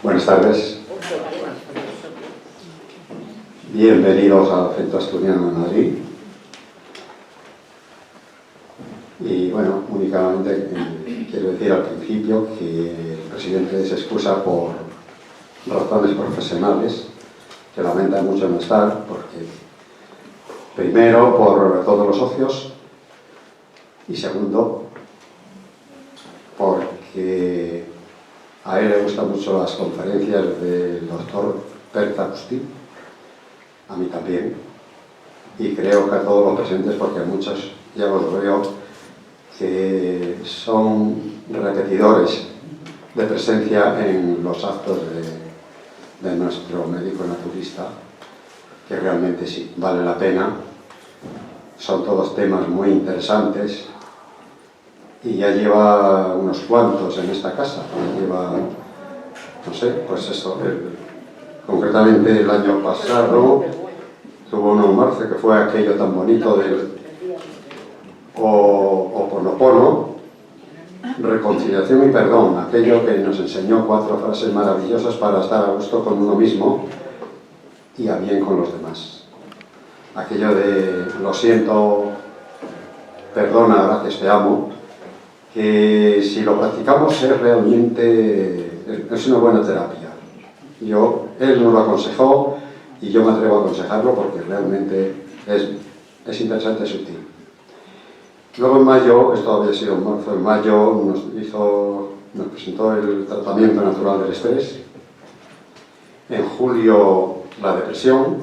Buenas tardes. Bienvenidos al Centro Asturiano de Madrid. Y bueno, únicamente quiero decir al principio que el presidente se excusa por razones profesionales, que lamenta mucho no estar, porque primero por todos los socios y segundo porque a él le gustan mucho las conferencias del doctor Pert Agustí, a mí también, y creo que a todos los presentes, porque a muchos ya los veo que son repetidores de presencia en los actos de nuestro médico naturista, que realmente sí, vale la pena. Son todos temas muy interesantes y ya lleva unos cuantos en esta casa, ya lleva, no sé, pues eso, concretamente el año pasado tuvo uno en marzo que fue aquello tan bonito del Oponopono, reconciliación y perdón, aquello que nos enseñó 4 frases maravillosas para estar a gusto con uno mismo y a bien con los demás. Aquello de lo siento, perdona, gracias, te amo, que si lo practicamos es realmente es una buena terapia. Él nos lo aconsejó y yo me atrevo a aconsejarlo porque realmente es interesante y sutil. Luego en mayo, esto había sido en marzo, en mayo nos presentó el tratamiento natural del estrés, en julio la depresión,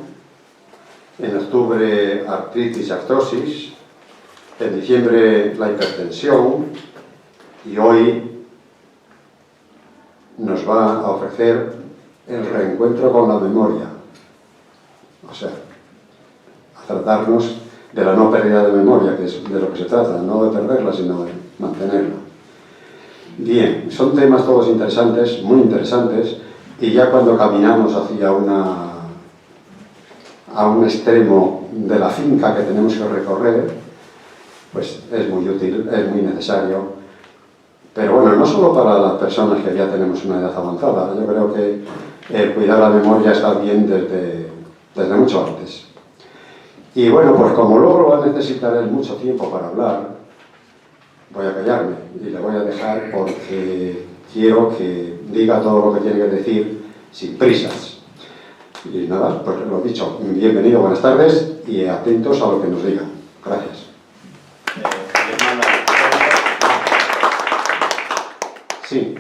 en octubre artritis y artrosis, en diciembre la hipertensión y hoy nos va a ofrecer el reencuentro con la memoria, o sea, a tratarnos de la no pérdida de memoria, que es de lo que se trata, no de perderla, sino de mantenerla. Bien, son temas todos interesantes, muy interesantes, y ya cuando caminamos hacia a un extremo de la finca que tenemos que recorrer, pues es muy útil, es muy necesario. Pero bueno, no solo para las personas que ya tenemos una edad avanzada, yo creo que el cuidar la memoria está bien desde mucho antes. Y bueno, pues como luego lo va a necesitar él mucho tiempo para hablar, voy a callarme y le voy a dejar porque quiero que diga todo lo que tiene que decir sin prisas. Y nada, pues lo dicho, bienvenido, buenas tardes y atentos a lo que nos diga. Gracias. Sí,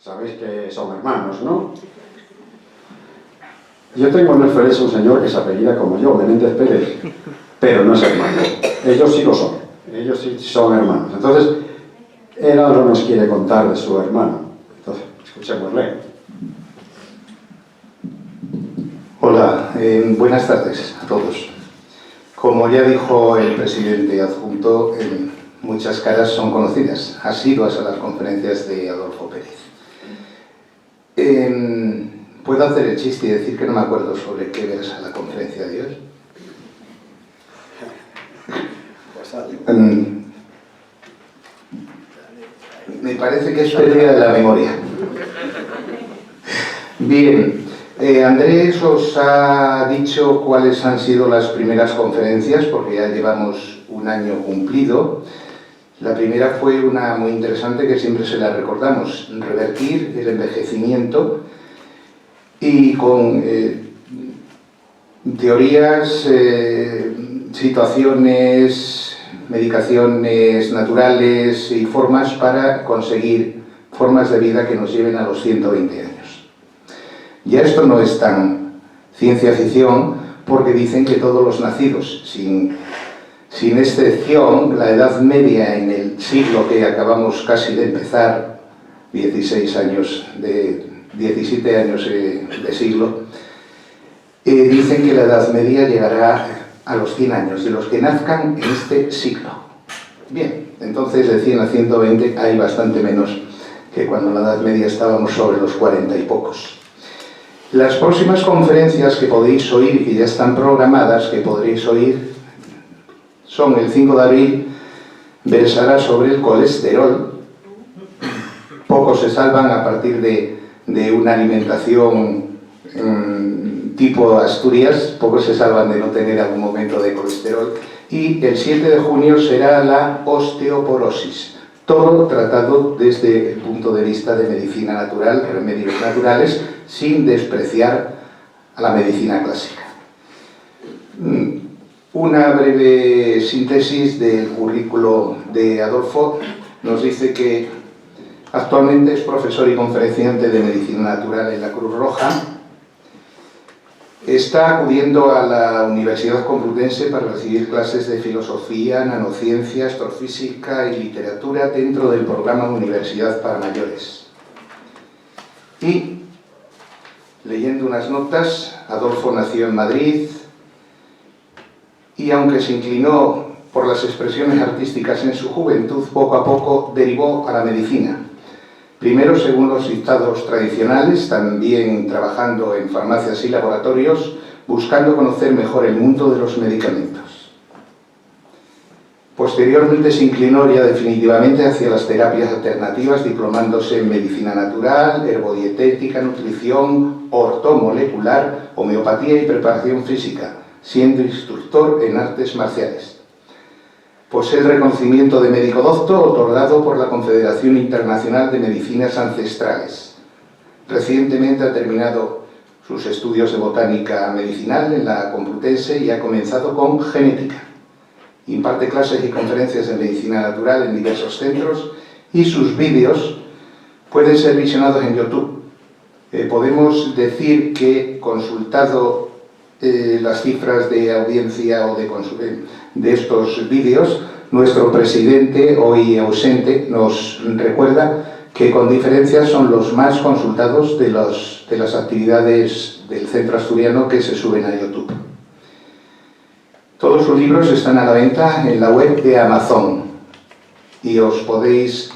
sabéis que son hermanos, ¿no? Yo tengo en el Férez un señor que se apellida como yo, Menéndez Pérez, pero no es hermano. Ellos sí lo son, ellos sí son hermanos. Entonces, él algo nos quiere contar de su hermano. Entonces, escuchémosle. Hola, buenas tardes a todos. Como ya dijo el presidente adjunto, muchas caras son conocidas, asiduas a las conferencias de Adolfo Pérez. ¿Puedo hacer el chiste y decir que no me acuerdo sobre qué versa la conferencia de hoy? Me parece que es pérdida de la memoria. Bien, Andrés os ha dicho cuáles han sido las primeras conferencias, porque ya llevamos un año cumplido. La primera fue una muy interesante que siempre se la recordamos, revertir el envejecimiento, y con teorías, situaciones, medicaciones naturales y formas para conseguir formas de vida que nos lleven a los 120 años. Ya esto no es tan ciencia ficción, porque dicen que todos los nacidos, sin excepción, la edad media en el siglo que acabamos casi de empezar, 17 años de siglo, dicen que la edad media llegará a los 100 años de los que nazcan en este siglo. Bien, entonces de 100 a 120 hay bastante menos que cuando en la edad media estábamos sobre los 40 y pocos. Las próximas conferencias que podéis oír, que ya están programadas, que podréis oír, son el 5 de abril, versará sobre el colesterol. Pocos se salvan a partir de de una alimentación tipo Asturias, pocos se salvan de no tener algún momento de colesterol. Y el 7 de junio será la osteoporosis, todo tratado desde el punto de vista de medicina natural, remedios naturales, sin despreciar a la medicina clásica. Una breve síntesis del currículo de Adolfo nos dice que actualmente es profesor y conferenciante de medicina natural en la Cruz Roja. Está acudiendo a la Universidad Complutense para recibir clases de filosofía, nanociencia, astrofísica y literatura dentro del programa Universidad para Mayores. Y, leyendo unas notas, Adolfo nació en Madrid y, aunque se inclinó por las expresiones artísticas en su juventud, poco a poco derivó a la medicina. Primero, según los dictados tradicionales, también trabajando en farmacias y laboratorios, buscando conocer mejor el mundo de los medicamentos. Posteriormente se inclinó ya definitivamente hacia las terapias alternativas, diplomándose en medicina natural, herbodietética, nutrición, ortomolecular, homeopatía y preparación física, siendo instructor en artes marciales. Posee el reconocimiento de médico doctor otorgado por la Confederación Internacional de Medicinas Ancestrales. Recientemente ha terminado sus estudios de botánica medicinal en la Complutense y ha comenzado con genética. Imparte clases y conferencias de medicina natural en diversos centros y sus vídeos pueden ser visionados en YouTube. Podemos decir que, consultado las cifras de audiencia o de estos vídeos, nuestro presidente, hoy ausente, nos recuerda que con diferencia son los más consultados de las actividades del Centro Asturiano que se suben a YouTube. Todos sus libros están a la venta en la web de Amazon y os podéis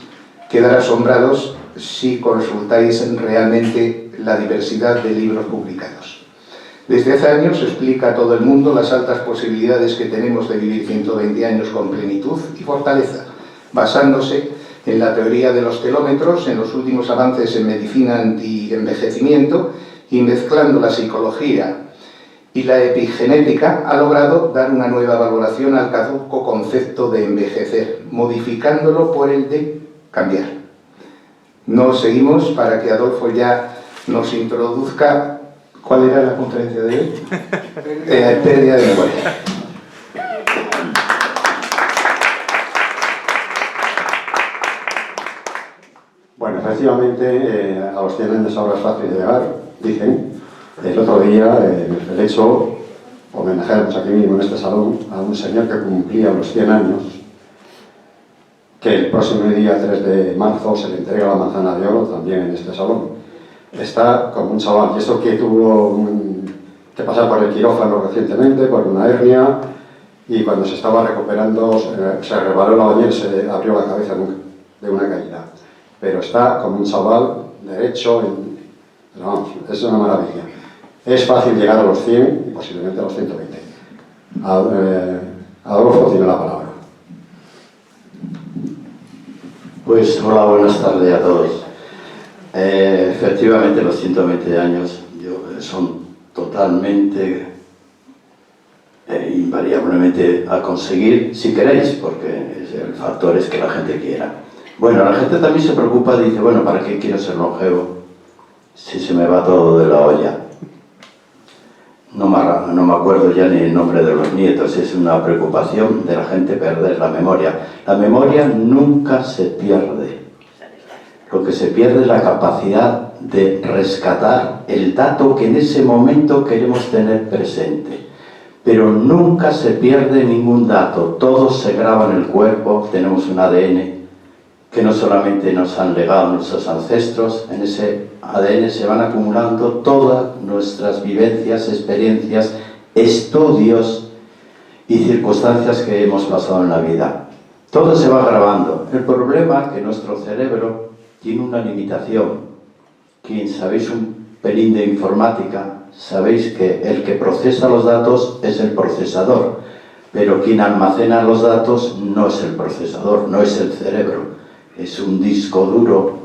quedar asombrados si consultáis realmente la diversidad de libros publicados. Desde hace años explica a todo el mundo las altas posibilidades que tenemos de vivir 120 años con plenitud y fortaleza, basándose en la teoría de los telómetros, en los últimos avances en medicina anti-envejecimiento y mezclando la psicología y la epigenética, ha logrado dar una nueva valoración al caduco concepto de envejecer, modificándolo por el de cambiar. Nos seguimos para que Adolfo ya nos introduzca. ¿Cuál era la conferencia de hoy? Pérdida de memoria. Bueno, efectivamente, a los 100 años ahora es fácil llegar, dicen. El otro día, el hecho, homenajeamos aquí mismo en este salón a un señor que cumplía los 100 años, que el próximo día 3 de marzo se le entrega la manzana de oro también en este salón. Está como un chaval, y eso que tuvo que pasar por el quirófano recientemente, por una hernia, y cuando se estaba recuperando se resbaló la bañera y se abrió la cabeza de una caída. Pero está como un chaval derecho, pero vamos, es una maravilla. Es fácil llegar a los 100 y posiblemente a los 120. Adolfo tiene la palabra. Pues hola, buenas tardes a todos. Efectivamente, los 120 años son totalmente, invariablemente a conseguir, si queréis, porque el factor es que la gente quiera. Bueno, la gente también se preocupa, dice, bueno, ¿para qué quiero ser longevo si se me va todo de la olla? No me acuerdo ya ni el nombre de los nietos, es una preocupación de la gente perder la memoria. La memoria nunca se pierde. Lo que se pierde es la capacidad de rescatar el dato que en ese momento queremos tener presente. Pero nunca se pierde ningún dato, todo se graba en el cuerpo, tenemos un ADN que no solamente nos han legado nuestros ancestros, en ese ADN se van acumulando todas nuestras vivencias, experiencias, estudios y circunstancias que hemos pasado en la vida. Todo se va grabando. El problema es que nuestro cerebro tiene una limitación. Quien sabéis un pelín de informática, sabéis que el que procesa los datos es el procesador, pero quien almacena los datos no es el procesador, no es el cerebro, es un disco duro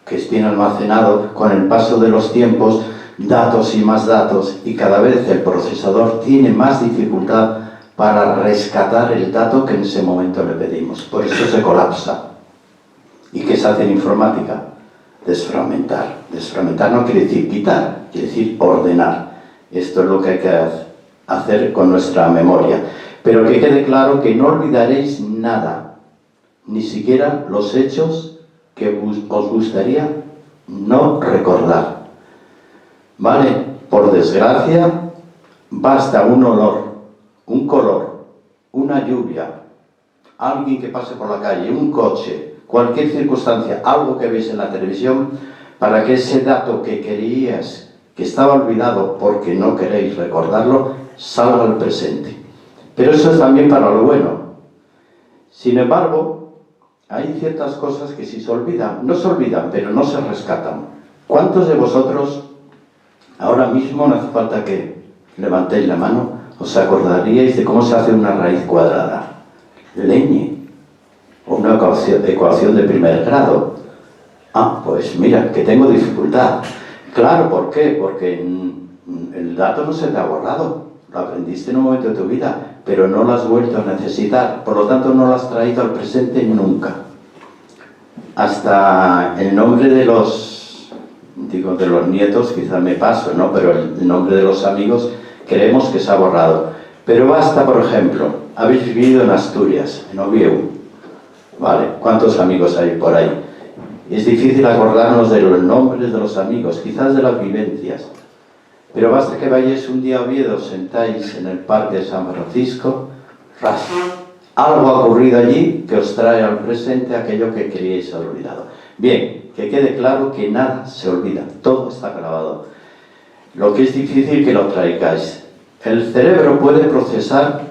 que tiene almacenado con el paso de los tiempos datos y más datos, y cada vez el procesador tiene más dificultad para rescatar el dato que en ese momento le pedimos. Por eso se colapsa. ¿Y qué se hace en informática? Desfragmentar. Desfragmentar no quiere decir quitar, quiere decir ordenar. Esto es lo que hay que hacer con nuestra memoria. Pero que quede claro que no olvidaréis nada, ni siquiera los hechos que os gustaría no recordar. ¿Vale? Por desgracia, basta un olor, un color, una lluvia, alguien que pase por la calle, un coche, cualquier circunstancia, algo que veis en la televisión, para que ese dato que querías, que estaba olvidado porque no queréis recordarlo, salga al presente. Pero eso es también para lo bueno. Sin embargo, hay ciertas cosas que si se olvidan, no se olvidan, pero no se rescatan. ¿Cuántos de vosotros, ahora mismo no hace falta que levantéis la mano, os acordaríais de cómo se hace una raíz cuadrada? Leñe. O una ecuación de primer grado. Ah, pues mira, que tengo dificultad. Claro, ¿por qué? Porque el dato no se te ha borrado. Lo aprendiste en un momento de tu vida, pero no lo has vuelto a necesitar. Por lo tanto, no lo has traído al presente nunca. Hasta el nombre de los nietos, quizá me paso, ¿no? Pero el nombre de los amigos creemos que se ha borrado. Pero basta, por ejemplo, habéis vivido en Asturias, en Oviedo. Vale, ¿cuántos amigos hay por ahí? Es difícil acordarnos de los nombres de los amigos, quizás de las vivencias. Pero basta que vayáis un día a Oviedo, os sentáis en el Parque de San Francisco, algo ha ocurrido allí que os trae al presente aquello que queríais haber olvidado. Bien, que quede claro que nada se olvida, todo está grabado. Lo que es difícil que lo traigáis. El cerebro puede procesar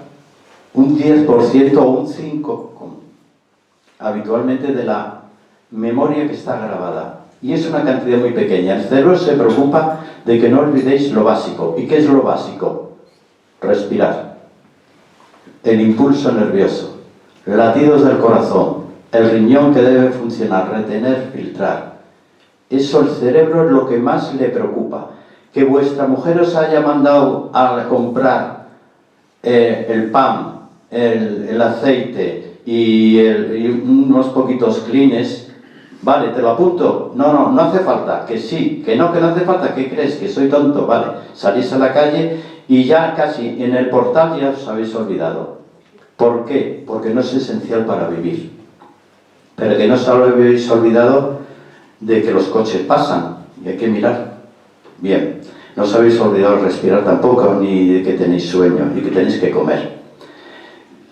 un 10% o un 5% habitualmente de la memoria que está grabada. Y es una cantidad muy pequeña. El cerebro se preocupa de que no olvidéis lo básico. ¿Y qué es lo básico? Respirar. El impulso nervioso. Latidos del corazón. El riñón que debe funcionar. Retener, filtrar. Eso el cerebro es lo que más le preocupa. Que vuestra mujer os haya mandado a comprar el pan, el aceite y unos poquitos clines. Vale, te lo apunto. No hace falta. Que sí, que no hace falta. ¿Qué crees? Que soy tonto. Vale, salís a la calle y ya casi en el portal ya os habéis olvidado. ¿Por qué? Porque no es esencial para vivir. Pero que no os habéis olvidado de que los coches pasan y hay que mirar. Bien, no os habéis olvidado de respirar tampoco, ni de que tenéis sueño y que tenéis que comer.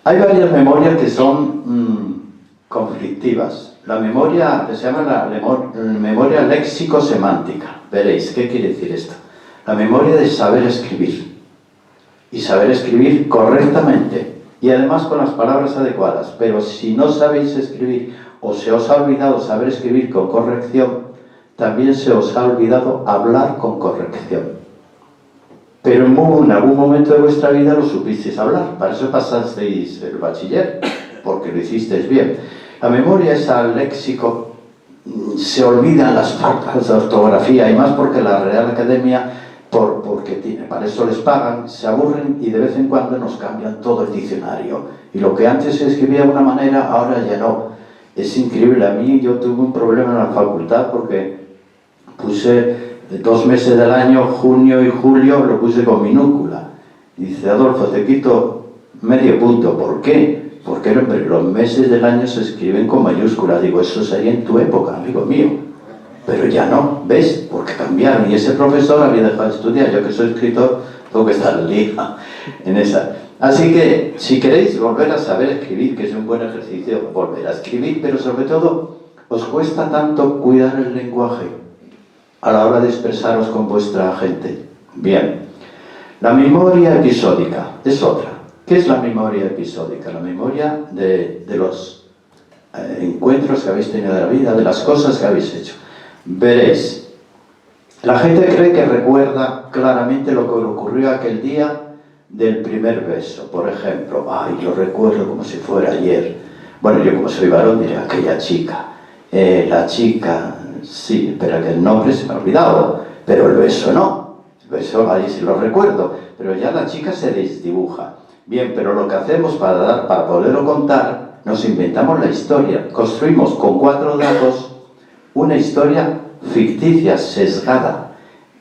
Hay varias memorias que son conflictivas. La memoria que se llama la memoria léxico-semántica. Veréis, ¿qué quiere decir esto? La memoria de saber escribir. Y saber escribir correctamente. Y además con las palabras adecuadas. Pero si no sabéis escribir o se os ha olvidado saber escribir con corrección, también se os ha olvidado hablar con corrección. Pero en algún momento de vuestra vida lo supisteis hablar. Para eso pasasteis el bachiller, porque lo hicisteis bien. La memoria es al léxico, se olvidan las faltas de ortografía, y más porque la Real Academia, porque para eso les pagan, se aburren y de vez en cuando nos cambian todo el diccionario. Y lo que antes se escribía de una manera, ahora ya no. Es increíble. A mí yo tuve un problema en la facultad porque puse 2 meses del año, junio y julio, lo puse con minúscula. Y dice, Adolfo, te quito medio punto. ¿Por qué? Porque los meses del año se escriben con mayúsculas. Digo, eso sería en tu época, amigo mío. Pero ya no, ¿ves? Porque cambiaron. Y ese profesor había dejado de estudiar. Yo que soy escritor, tengo que estar al día en esa. Así que, si queréis volver a saber escribir, que es un buen ejercicio, volver a escribir, pero sobre todo, os cuesta tanto cuidar el lenguaje a la hora de expresaros con vuestra gente. Bien, la memoria episódica es otra. ¿Qué es la memoria episódica? La memoria de los encuentros que habéis tenido de la vida, de las cosas que habéis hecho. Veréis, la gente cree que recuerda claramente lo que ocurrió aquel día del primer beso, por ejemplo. Ay, lo recuerdo como si fuera ayer. Bueno, yo como soy varón diré, aquella chica, la chica, sí, espera que el nombre se me ha olvidado, pero el beso no. El beso ahí sí lo recuerdo, pero ya la chica se desdibuja. Bien, pero lo que hacemos para poderlo contar, nos inventamos la historia. Construimos con 4 datos una historia ficticia, sesgada.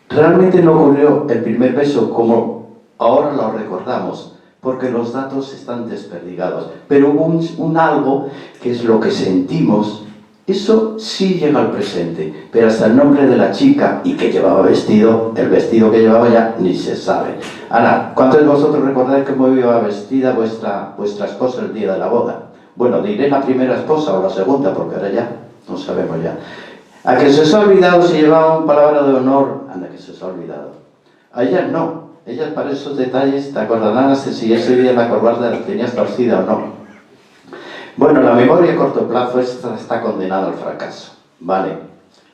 Realmente no ocurrió el primer beso como ahora lo recordamos, porque los datos están desperdigados. Pero hubo un algo que es lo que sentimos. Eso sí llega al presente, pero hasta el nombre de la chica y que llevaba vestido, el vestido que llevaba ya ni se sabe. Ahora, ¿cuántos de vosotros recordáis cómo iba vestida vuestra esposa el día de la boda? Bueno, diré la primera esposa o la segunda, porque ahora ya no sabemos ya. ¿A que se os ha olvidado si llevaba una palabra de honor? Anda, que se os ha olvidado. A ellas no. Ellas para esos detalles te acordarán hasta si ese día la corbata la tenías torcida o no. Bueno, la memoria a corto plazo está condenada al fracaso, ¿vale?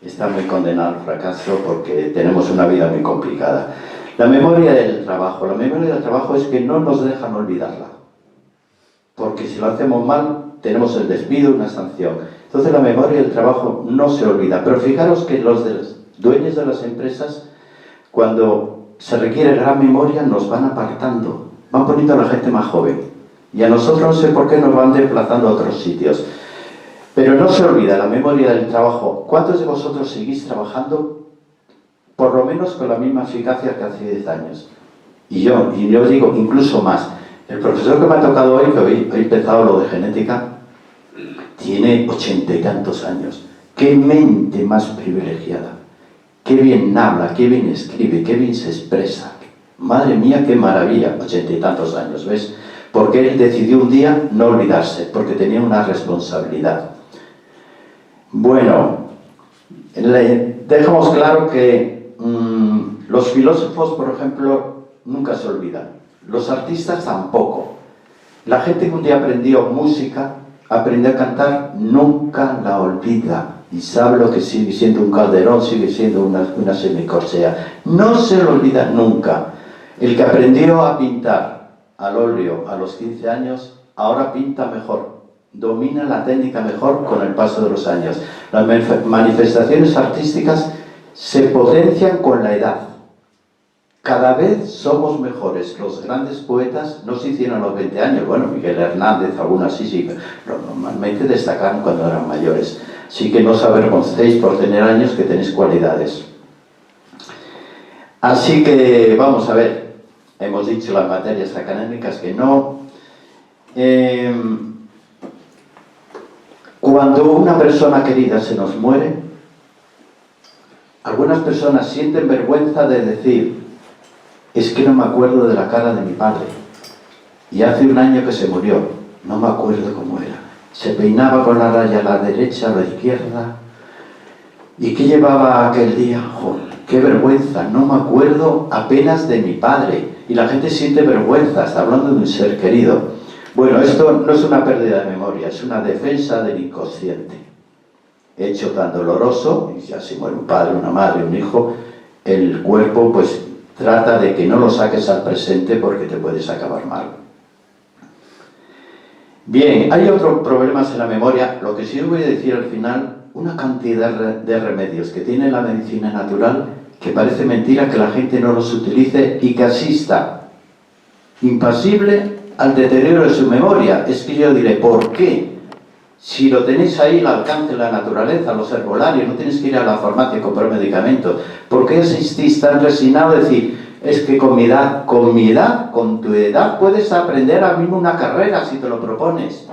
Está muy condenada al fracaso porque tenemos una vida muy complicada. La memoria del trabajo es que no nos dejan olvidarla. Porque si lo hacemos mal, tenemos el despido, una sanción. Entonces la memoria del trabajo no se olvida. Pero fijaros que los dueños de las empresas, cuando se requiere gran memoria, nos van apartando, van poniendo a la gente más joven. Y a nosotros no sé por qué nos van desplazando a otros sitios. Pero no se olvida la memoria del trabajo. ¿Cuántos de vosotros seguís trabajando por lo menos con la misma eficacia que hace 10 años? Y yo digo incluso más. El profesor que me ha tocado hoy, que hoy he empezado lo de genética, tiene 80 y tantos años. ¡Qué mente más privilegiada! ¡Qué bien habla, qué bien escribe, qué bien se expresa! Madre mía, qué maravilla, 80 y tantos años, ¿ves? Porque él decidió un día no olvidarse, porque tenía una responsabilidad. Bueno, dejamos claro que los filósofos, por ejemplo, nunca se olvidan. Los artistas tampoco. La gente que un día aprendió música, aprendió a cantar, nunca la olvida. Y sabe lo que sigue siendo un calderón, sigue siendo una semicorchea. No se lo olvida nunca. El que aprendió a pintar al óleo a los 15 años, ahora pinta mejor, domina la técnica mejor con el paso de los años. Las manifestaciones artísticas se potencian con la edad. Cada vez somos mejores. Los grandes poetas no se hicieron a los 20 años. Bueno, Miguel Hernández, algunas sí, pero normalmente destacaron cuando eran mayores. Así que no os avergoncéis por tener años, que tenéis cualidades. Así que vamos a ver. Hemos dicho las materias académicas que no. Cuando una persona querida se nos muere, algunas personas sienten vergüenza de decir: es que no me acuerdo de la cara de mi padre. Y hace un año que se murió, no me acuerdo cómo era. Se peinaba con la raya a la derecha, a la izquierda. ¿Y qué llevaba aquel día? ¡Joder, qué vergüenza! No me acuerdo apenas de mi padre. Y la gente siente vergüenza, está hablando de un ser querido. Bueno, esto no es una pérdida de memoria, es una defensa del inconsciente. Hecho tan doloroso, y ya si muere un padre, una madre, un hijo, el cuerpo pues trata de que no lo saques al presente porque te puedes acabar mal. Bien, hay otros problemas en la memoria. Lo que sí os voy a decir al final, una cantidad de remedios que tiene la medicina natural, que parece mentira que la gente no los utilice y que asista impasible al deterioro de su memoria. Es que yo diré, ¿por qué? Si lo tenéis ahí al alcance de la naturaleza, los herbolarios, no tienes que ir a la farmacia a comprar medicamentos. ¿Por qué asistís tan resignado a decir, es que con tu edad, puedes aprender ahora mismo una carrera si te lo propones?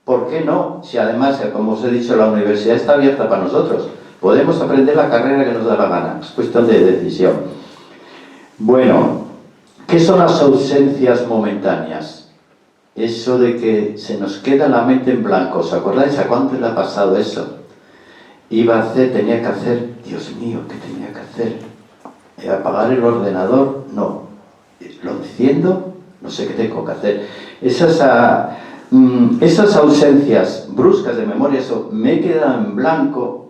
¿Por qué no? Si además, como os he dicho, la universidad está abierta para nosotros. Podemos aprender la carrera que nos da la gana. Es cuestión de decisión. Bueno, ¿qué son las ausencias momentáneas? Eso de que se nos queda la mente en blanco. ¿Os acordáis a cuánto le ha pasado eso? Tenía que hacer, Dios mío, ¿qué tenía que hacer? ¿Apagar el ordenador? No. ¿Lo enciendo? No sé qué tengo que hacer. Esas ausencias bruscas de memoria, eso me he quedado en blanco,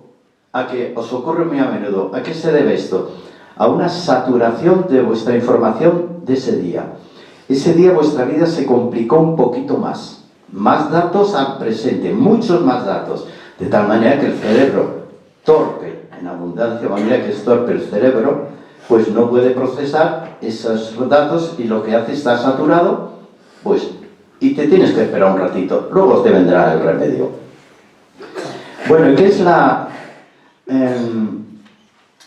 a que os ocurre muy a menudo. ¿A qué se debe esto? A una saturación de vuestra información de ese día. Ese día vuestra vida se complicó un poquito más. Más datos al presente, muchos más datos. De tal manera que el cerebro torpe, en abundancia, de manera que es torpe el cerebro, pues no puede procesar esos datos y lo que hace está saturado, pues, y te tienes que esperar un ratito, luego te vendrá el remedio. Bueno, ¿y qué es la...?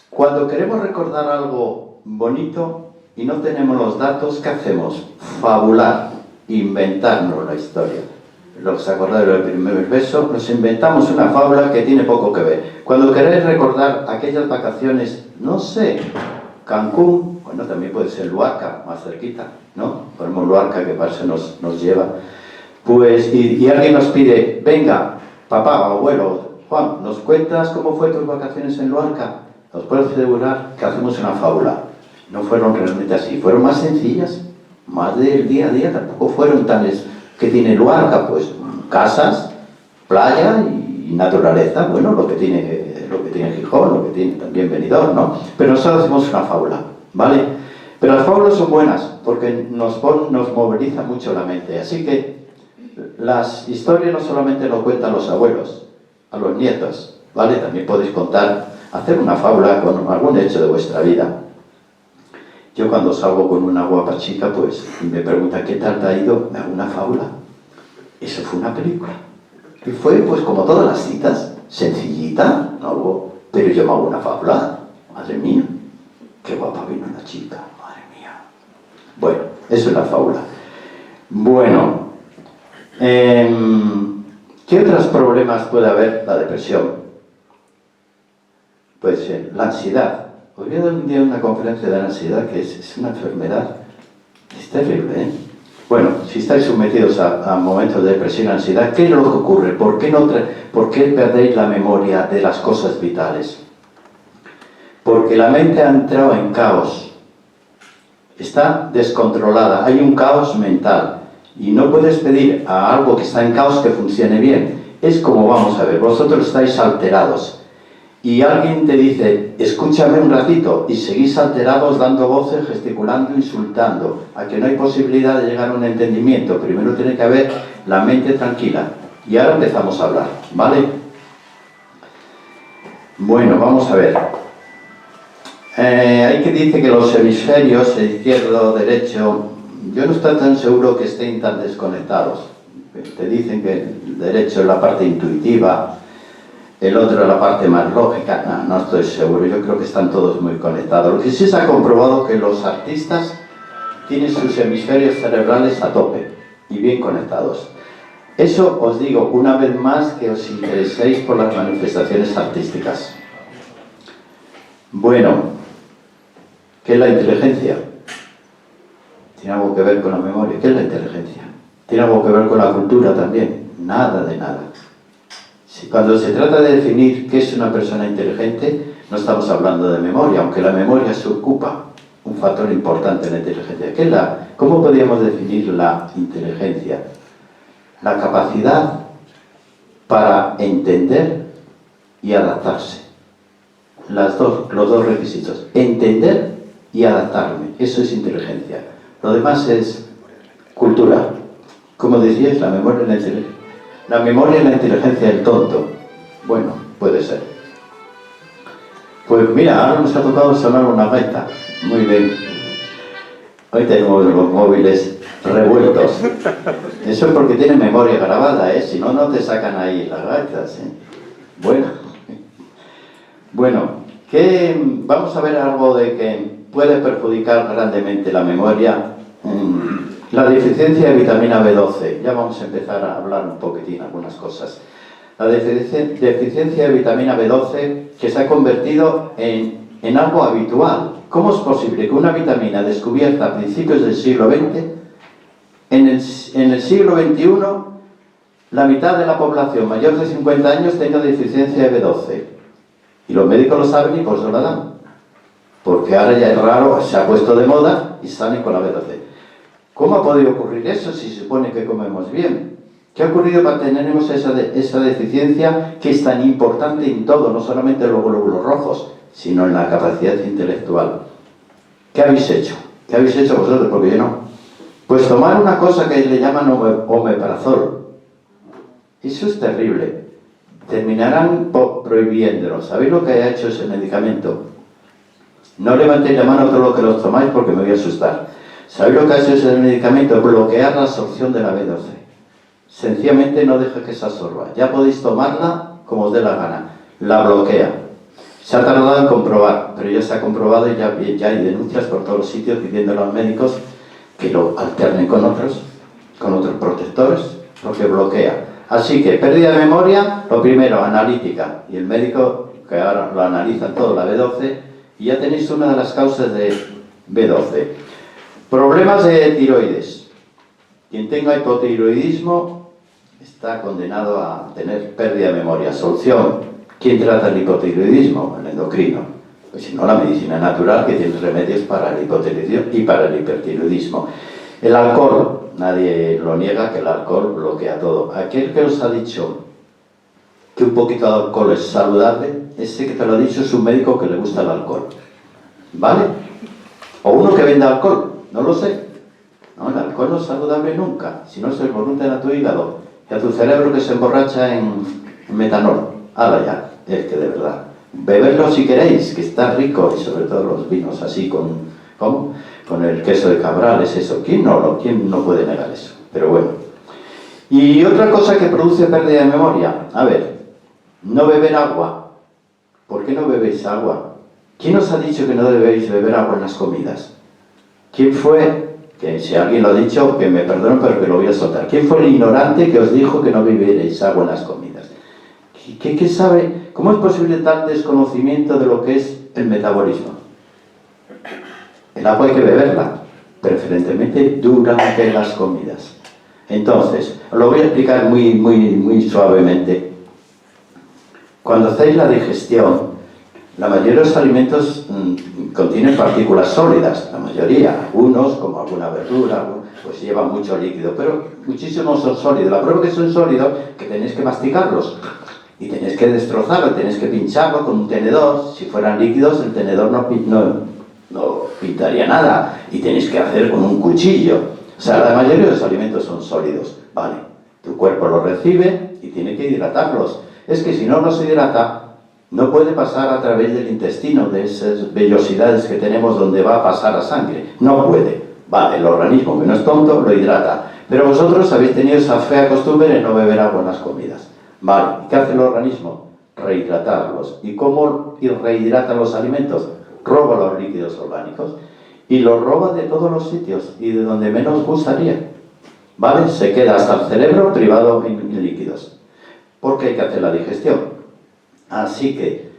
Cuando queremos recordar algo bonito y no tenemos los datos, ¿qué hacemos? Fabular, inventarnos la historia. Lo que se acordaron del primer beso, nos inventamos una fábula que tiene poco que ver. Cuando queréis recordar aquellas vacaciones, no sé, Cancún, bueno, también puede ser Luarca, más cerquita, ¿no? Ponemos Luarca, que para eso nos lleva. Pues, y alguien nos pide, venga, papá, abuelo, Juan, ¿nos cuentas cómo fue tus vacaciones en Luarca? Os puedo asegurar que hacemos una fábula. No fueron realmente así, fueron más sencillas, más del día a día, tampoco fueron tales que tiene Luarca, pues casas, playa y naturaleza, bueno, lo que tiene Gijón, lo que tiene también Benidorm, ¿no? Pero nosotros hacemos una fábula, ¿vale? Pero las fábulas son buenas porque nos moviliza mucho la mente, así que las historias no solamente lo cuentan los abuelos, a los nietos, ¿vale? También podéis contar, hacer una fábula con algún hecho de vuestra vida. Yo cuando salgo con una guapa chica, pues, y me pregunta ¿qué tal te ha ido? Me hago una fábula. Eso fue una película. Y fue, pues, como todas las citas, sencillita, ¿no? Pero yo me hago una fábula. Madre mía, qué guapa vino una chica, madre mía. Bueno, eso es la fábula. Bueno, ¿qué otros problemas puede haber? La depresión. Pues la ansiedad. Hoy he dado un día una conferencia de la ansiedad, que es una enfermedad, es terrible, ¿eh? Bueno, si estáis sometidos a momentos de depresión y ansiedad, ¿qué es lo que ocurre? ¿Por qué perdéis la memoria de las cosas vitales? Porque la mente ha entrado en caos, está descontrolada, hay un caos mental, y no puedes pedir a algo que está en caos que funcione bien. Es como, vamos a ver, vosotros estáis alterados, y alguien te dice, escúchame un ratito, y seguís alterados dando voces, gesticulando, insultando, a que no hay posibilidad de llegar a un entendimiento. Primero tiene que haber la mente tranquila. Y ahora empezamos a hablar, ¿vale? Bueno, vamos a ver. Hay que dice que los hemisferios, el izquierdo, derecho, yo no estoy tan seguro que estén tan desconectados. Te dicen que el derecho es la parte intuitiva, el otro es la parte más lógica. No estoy seguro, yo creo que están todos muy conectados. Lo que sí se ha comprobado que los artistas tienen sus hemisferios cerebrales a tope y bien conectados. Eso os digo una vez más que os intereséis por las manifestaciones artísticas. Bueno, ¿qué es la inteligencia? Tiene algo que ver con la memoria. ¿Qué es la inteligencia? Tiene algo que ver con la cultura también. Nada de nada. Cuando se trata de definir qué es una persona inteligente, no estamos hablando de memoria, aunque la memoria se ocupa un factor importante en la inteligencia. ¿Cómo podríamos definir la inteligencia? La capacidad para entender y adaptarse. Los dos requisitos. Entender y adaptarme. Eso es inteligencia. Lo demás es cultura. Como decíais, la memoria y la inteligencia. La memoria y la inteligencia del tonto. Bueno, puede ser. Pues mira, ahora nos ha tocado sonar una gaita. Muy bien. Hoy tenemos los móviles revueltos. Eso es porque tienen memoria grabada, ¿eh? Si no, no te sacan ahí las gaitas, ¿eh? Bueno, vamos a ver algo de que puede perjudicar grandemente la memoria. La deficiencia de vitamina B12. Ya vamos a empezar a hablar un poquitín algunas cosas. La deficiencia de vitamina B12 que se ha convertido en algo habitual. ¿Cómo es posible que una vitamina descubierta a principios del siglo XX, en el siglo XXI, la mitad de la población mayor de 50 años tenga deficiencia de B12? Y los médicos lo saben y por eso la dan. Porque ahora ya es raro, se ha puesto de moda y salen con la B12. ¿Cómo ha podido ocurrir eso si se supone que comemos bien? ¿Qué ha ocurrido para tener esa deficiencia que es tan importante en todo, no solamente en los glóbulos rojos, sino en la capacidad intelectual? ¿Qué habéis hecho? ¿Qué habéis hecho vosotros? Porque yo no. Pues tomar una cosa que le llaman omeprazol. Eso es terrible. terminarán prohibiéndolo. ¿Sabéis lo que ha hecho ese medicamento? No levantéis la mano a todos los que los tomáis porque me voy a asustar. ¿Sabéis lo que ha hecho ese medicamento? Bloquear la absorción de la B12. Sencillamente no deja que se absorba. Ya podéis tomarla como os dé la gana. La bloquea. Se ha tardado en comprobar, pero ya se ha comprobado y ya hay denuncias por todos los sitios pidiéndole a los médicos que lo alternen con otros protectores, porque bloquea. Así que pérdida de memoria, lo primero, analítica. Y el médico, que ahora lo analiza todo, la B12, y ya tenéis una de las causas de B12. Problemas de tiroides. Quien tenga hipotiroidismo está condenado a tener pérdida de memoria. Solución. ¿Quién trata el hipotiroidismo? El endocrino. Pues si no, la medicina natural, que tiene remedios para el hipotiroidismo y para el hipertiroidismo. El alcohol. Nadie lo niega, que el alcohol bloquea todo. Aquel que os ha dicho que un poquito de alcohol es saludable, ese que te lo ha dicho es un médico que le gusta el alcohol. ¿Vale? O uno que vende alcohol. No lo sé. No, el alcohol no es saludable nunca. Si no, se voluntad a tu hígado y a tu cerebro, que se emborracha en metanol. Ahora ya, es que de verdad. Beberlo si queréis, que está rico, y sobre todo los vinos así con el queso de Cabrales, eso. ¿Quién no puede negar eso? Pero bueno. Y otra cosa que produce pérdida de memoria. A ver, no beber agua. ¿Por qué no bebéis agua? ¿Quién os ha dicho que no debéis beber agua en las comidas? ¿Quién fue? Que si alguien lo ha dicho, que me perdonen, pero que lo voy a soltar. ¿Quién fue el ignorante que os dijo que no bebierais agua en las comidas? ¿Qué sabe? ¿Cómo es posible tal desconocimiento de lo que es el metabolismo? El agua hay que beberla, preferentemente durante las comidas. Entonces, os lo voy a explicar muy suavemente. Cuando hacéis la digestión, la mayoría de los alimentos contienen partículas sólidas, la mayoría. Algunos, como alguna verdura, pues llevan mucho líquido, pero muchísimos son sólidos. La prueba que son sólidos, que tenéis que masticarlos. Y tenéis que destrozarlo, tenéis que pincharlo con un tenedor. Si fueran líquidos, el tenedor no pintaría nada. Y tenéis que hacer con un cuchillo. O sea, la mayoría de los alimentos son sólidos. Vale, tu cuerpo los recibe y tiene que hidratarlos. Es que si no los hidrata, no puede pasar a través del intestino, de esas vellosidades que tenemos donde va a pasar a sangre. No puede. Vale, el organismo, que no es tonto, lo hidrata. Pero vosotros habéis tenido esa fea costumbre de no beber agua en las comidas. Vale, ¿y qué hace el organismo? Rehidratarlos. ¿Y cómo rehidratan los alimentos? Roba los líquidos orgánicos. Y los roba de todos los sitios y de donde menos gustaría. ¿Vale? Se queda hasta el cerebro privado en líquidos. Porque hay que hacer la digestión. Así que,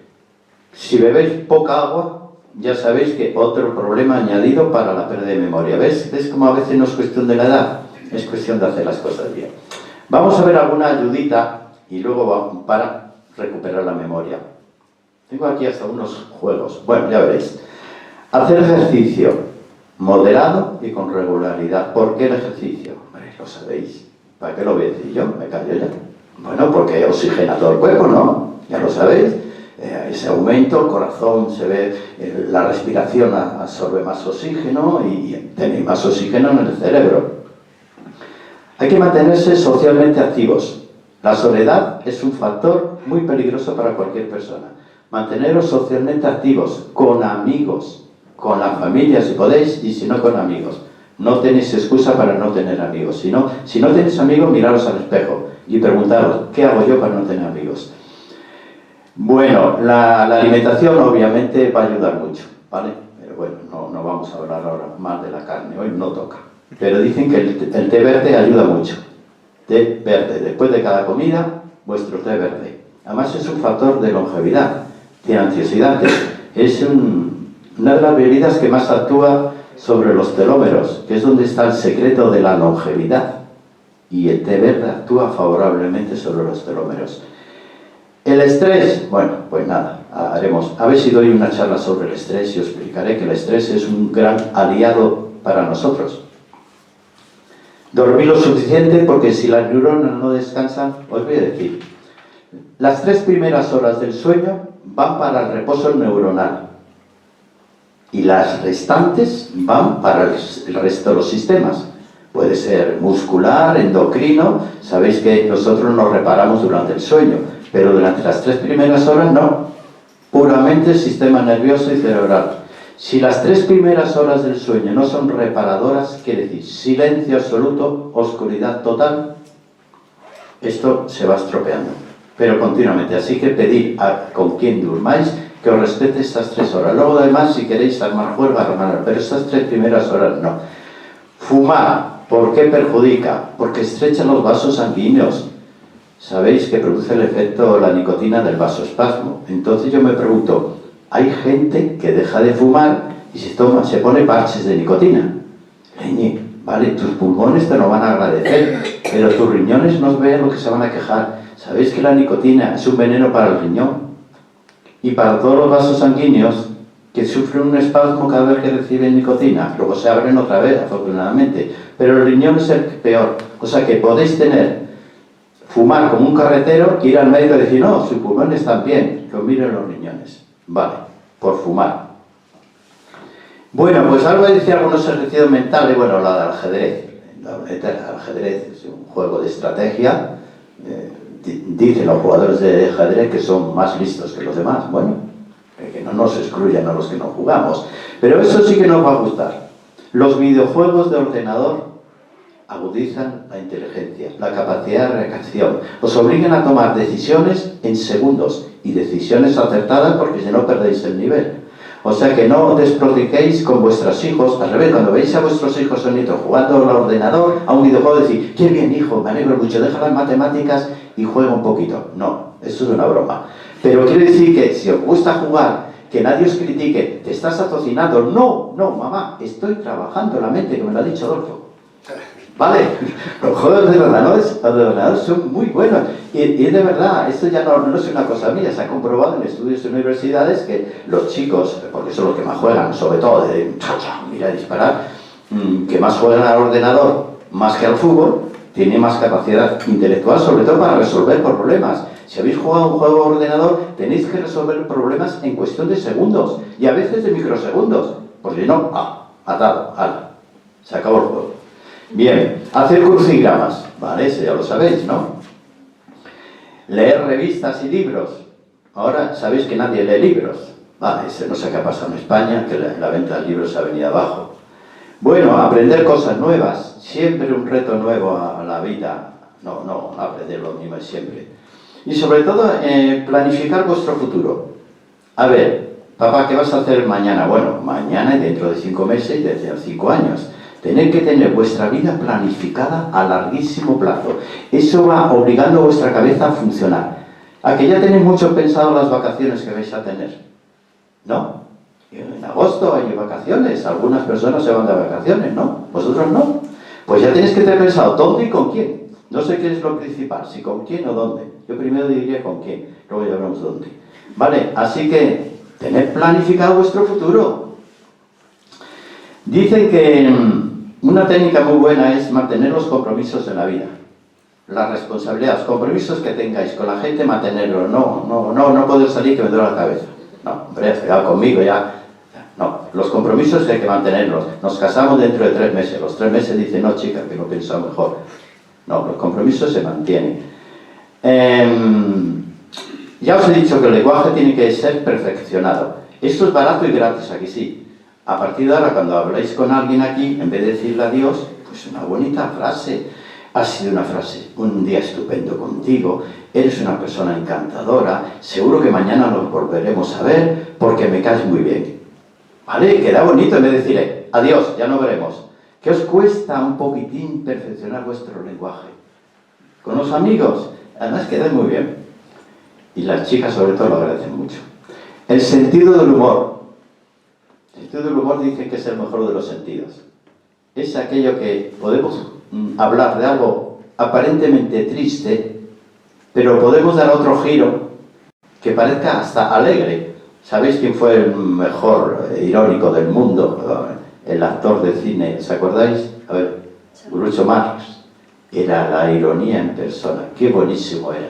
si bebéis poca agua, ya sabéis que otro problema añadido para la pérdida de memoria. ¿Ves cómo a veces no es cuestión de la edad? Es cuestión de hacer las cosas bien. Vamos a ver alguna ayudita y luego para recuperar la memoria. Tengo aquí hasta unos juegos. Bueno, ya veréis. Hacer ejercicio moderado y con regularidad. ¿Por qué el ejercicio? Hombre, lo sabéis. ¿Para qué lo voy a decir yo? Me callo ya. Bueno, porque oxigena todo el cuerpo, ¿no? Ya lo sabéis. Ese aumento, el corazón se ve, la respiración absorbe más oxígeno y tenéis más oxígeno en el cerebro. Hay que mantenerse socialmente activos. La soledad es un factor muy peligroso para cualquier persona. Manteneros socialmente activos, con amigos, con la familia si podéis, y si no, con amigos. No tenéis excusa para no tener amigos. Si no tenéis amigos, miraros al espejo y preguntaros, ¿qué hago yo para no tener amigos? Bueno, la alimentación obviamente va a ayudar mucho, ¿vale? Pero bueno, no vamos a hablar ahora más de la carne, hoy no toca. Pero dicen que el té verde ayuda mucho. Té verde, después de cada comida, vuestro té verde. Además es un factor de longevidad, de antioxidantes. Es una de las bebidas que más actúa sobre los telómeros, que es donde está el secreto de la longevidad. Y el té verde actúa favorablemente sobre los telómeros. El estrés, bueno, pues nada, haremos. A ver si doy una charla sobre el estrés y os explicaré que el estrés es un gran aliado para nosotros. Dormir lo suficiente, porque si las neuronas no descansan, os voy a decir, las 3 primeras horas del sueño van para el reposo neuronal y las restantes van para el resto de los sistemas. Puede ser muscular, endocrino, sabéis que nosotros nos reparamos durante el sueño, pero durante las 3 primeras horas no, puramente sistema nervioso y cerebral. Si las 3 primeras horas del sueño no son reparadoras, quiere decir silencio absoluto, oscuridad total, esto se va estropeando, pero continuamente. Así que pedid con quien durmáis que os respete estas 3 horas. Luego, además, si queréis armar juego, armar, pero estas 3 primeras horas no. Fumar, ¿por qué perjudica? Porque estrecha los vasos sanguíneos. Sabéis que produce el efecto la nicotina del vasoespasmo. Entonces yo me pregunto, hay gente que deja de fumar y se pone parches de nicotina. Leñe, vale, tus pulmones te lo van a agradecer, pero tus riñones no vean lo que se van a quejar. ¿Sabéis que la nicotina es un veneno para el riñón? Y para todos los vasos sanguíneos que sufren un espasmo cada vez que reciben nicotina, luego se abren otra vez, afortunadamente, pero el riñón es el peor. O sea que podéis fumar como un carretero, ir al médico y decir, no, sus pulmones están bien, que os miren los riñones. Vale, por fumar. Bueno, pues algo decía algunos ejercicios mentales, bueno, la del ajedrez. El ajedrez es un juego de estrategia. Dicen los jugadores de ajedrez que son más listos que los demás. Bueno, que no nos excluyan a los que no jugamos. Pero eso sí que nos va a gustar. Los videojuegos de ordenador agudizan la inteligencia, la capacidad de reacción. Os obligan a tomar decisiones en segundos y decisiones acertadas porque si no perdéis el nivel. O sea que no desprotiquéis con vuestros hijos. Al revés, cuando veis a vuestros hijos o nietos jugando al ordenador, a un videojuego, decís, qué bien hijo, me alegro mucho, deja las matemáticas y juega un poquito. No, eso es una broma. Pero quiere decir que si os gusta jugar, que nadie os critique, te estás atocinando. No, no, mamá, estoy trabajando la mente, que me lo ha dicho Adolfo. ¿Vale? Los juegos de ordenador son muy buenos. Y de verdad, esto ya no es una cosa mía, se ha comprobado en estudios de universidades que los chicos, porque son los que más juegan, sobre todo de mira, disparar, que más juegan al ordenador más que al fútbol, tienen más capacidad intelectual, sobre todo para resolver problemas. Si habéis jugado un juego de ordenador, tenéis que resolver problemas en cuestión de segundos, y a veces de microsegundos, porque si no, atado, se acabó el juego. Bien, hacer crucigramas, ¿vale? Eso ya lo sabéis, ¿no? Leer revistas y libros. Ahora sabéis que nadie lee libros. Vale, no sé qué ha pasado en España, que la venta de libros ha venido abajo. Bueno, aprender cosas nuevas. Siempre un reto nuevo a la vida. No aprender lo mismo siempre. Y sobre todo, planificar vuestro futuro. A ver, papá, ¿qué vas a hacer mañana? Bueno, mañana y dentro de 5 meses y dentro de 5 años. Tenéis que tener vuestra vida planificada a larguísimo plazo. Eso va obligando a vuestra cabeza a funcionar. A que ya tenéis mucho pensado las vacaciones que vais a tener. ¿No? En agosto hay vacaciones. Algunas personas se van de vacaciones, ¿no? ¿Vosotros no? Pues ya tenéis que tener pensado dónde y con quién. No sé qué es lo principal, si con quién o dónde. Yo primero diría con quién, luego ya veremos dónde. Vale, así que tened planificado vuestro futuro. Dicen que una técnica muy buena es mantener los compromisos en la vida. La responsabilidad, los compromisos que tengáis con la gente, mantenerlos. No poder salir que me duele la cabeza. No, hombre, cuidado conmigo ya. No, los compromisos hay que mantenerlos. Nos casamos dentro de 3 meses. Los 3 meses dicen, no, chica, que no pienso mejor. No, los compromisos se mantienen. Ya os he dicho que el lenguaje tiene que ser perfeccionado. Esto es barato y gratis, aquí sí. A partir de ahora, cuando habláis con alguien aquí, en vez de decirle adiós, pues una bonita frase. Ha sido una frase, un día estupendo contigo, eres una persona encantadora, seguro que mañana nos volveremos a ver porque me caes muy bien. ¿Vale? Queda bonito en vez de decirle, adiós, ya no veremos. ¿Qué os cuesta un poquitín perfeccionar vuestro lenguaje? Con los amigos, además queda muy bien. Y las chicas sobre todo lo agradecen mucho. El sentido del humor. El sentido del humor dicen que es el mejor de los sentidos. Es aquello que podemos hablar de algo aparentemente triste, pero podemos dar otro giro que parezca hasta alegre. ¿Sabéis quién fue el mejor irónico del mundo? El actor de cine, ¿os acordáis? A ver, Groucho Marx. Era la ironía en persona. Qué buenísimo era.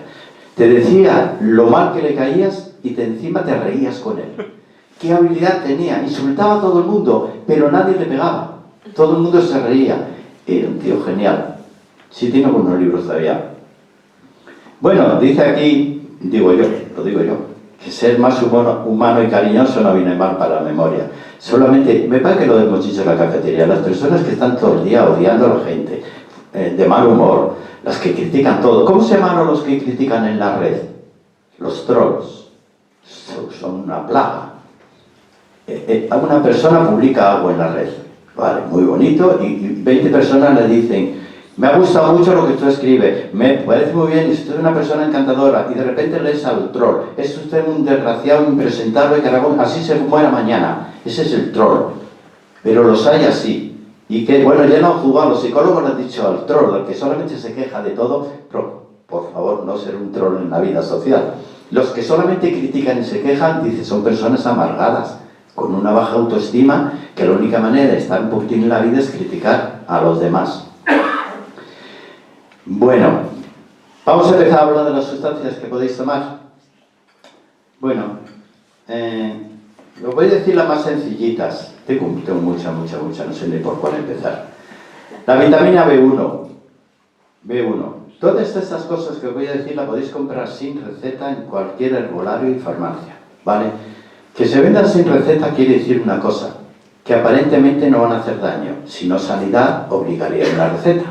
Te decía lo mal que le caías y encima te reías con él. Qué habilidad tenía. Insultaba a todo el mundo, pero nadie le pegaba. Todo el mundo se reía. Era un tío genial. Sí tiene algunos libros todavía. Bueno, dice aquí, digo yo, lo digo yo, que ser más humano y cariñoso no viene mal para la memoria. Solamente, me parece que lo hemos dicho en la cafetería, las personas que están todo el día odiando a la gente, de mal humor, las que critican todo. ¿Cómo se llaman los que critican en la red? Los trolls. Son una plaga. Una persona publica algo en la red, vale, muy bonito, y 20 personas le dicen: me ha gustado mucho lo que tú escribes, me parece muy bien, usted es una persona encantadora, y de repente lees al troll: es usted un desgraciado, impresentable, que así se muera mañana. Ese es el troll. Pero los hay así. Y que, bueno, ya no han jugado, los psicólogos le han dicho al troll, al que solamente se queja de todo, pero por favor, no ser un troll en la vida social. Los que solamente critican y se quejan, dicen, son personas amargadas, con una baja autoestima, que la única manera de estar un poquitín en la vida es criticar a los demás. Bueno, vamos a empezar a hablar de las sustancias que podéis tomar. Bueno, os voy a decir las más sencillitas. Tengo mucha, no sé ni por cuál empezar. La vitamina B1. Todas estas cosas que os voy a decir las podéis comprar sin receta en cualquier herbolario y farmacia, ¿vale? Que se vendan sin receta quiere decir una cosa, que aparentemente no van a hacer daño, si no sanidad obligaría a una receta.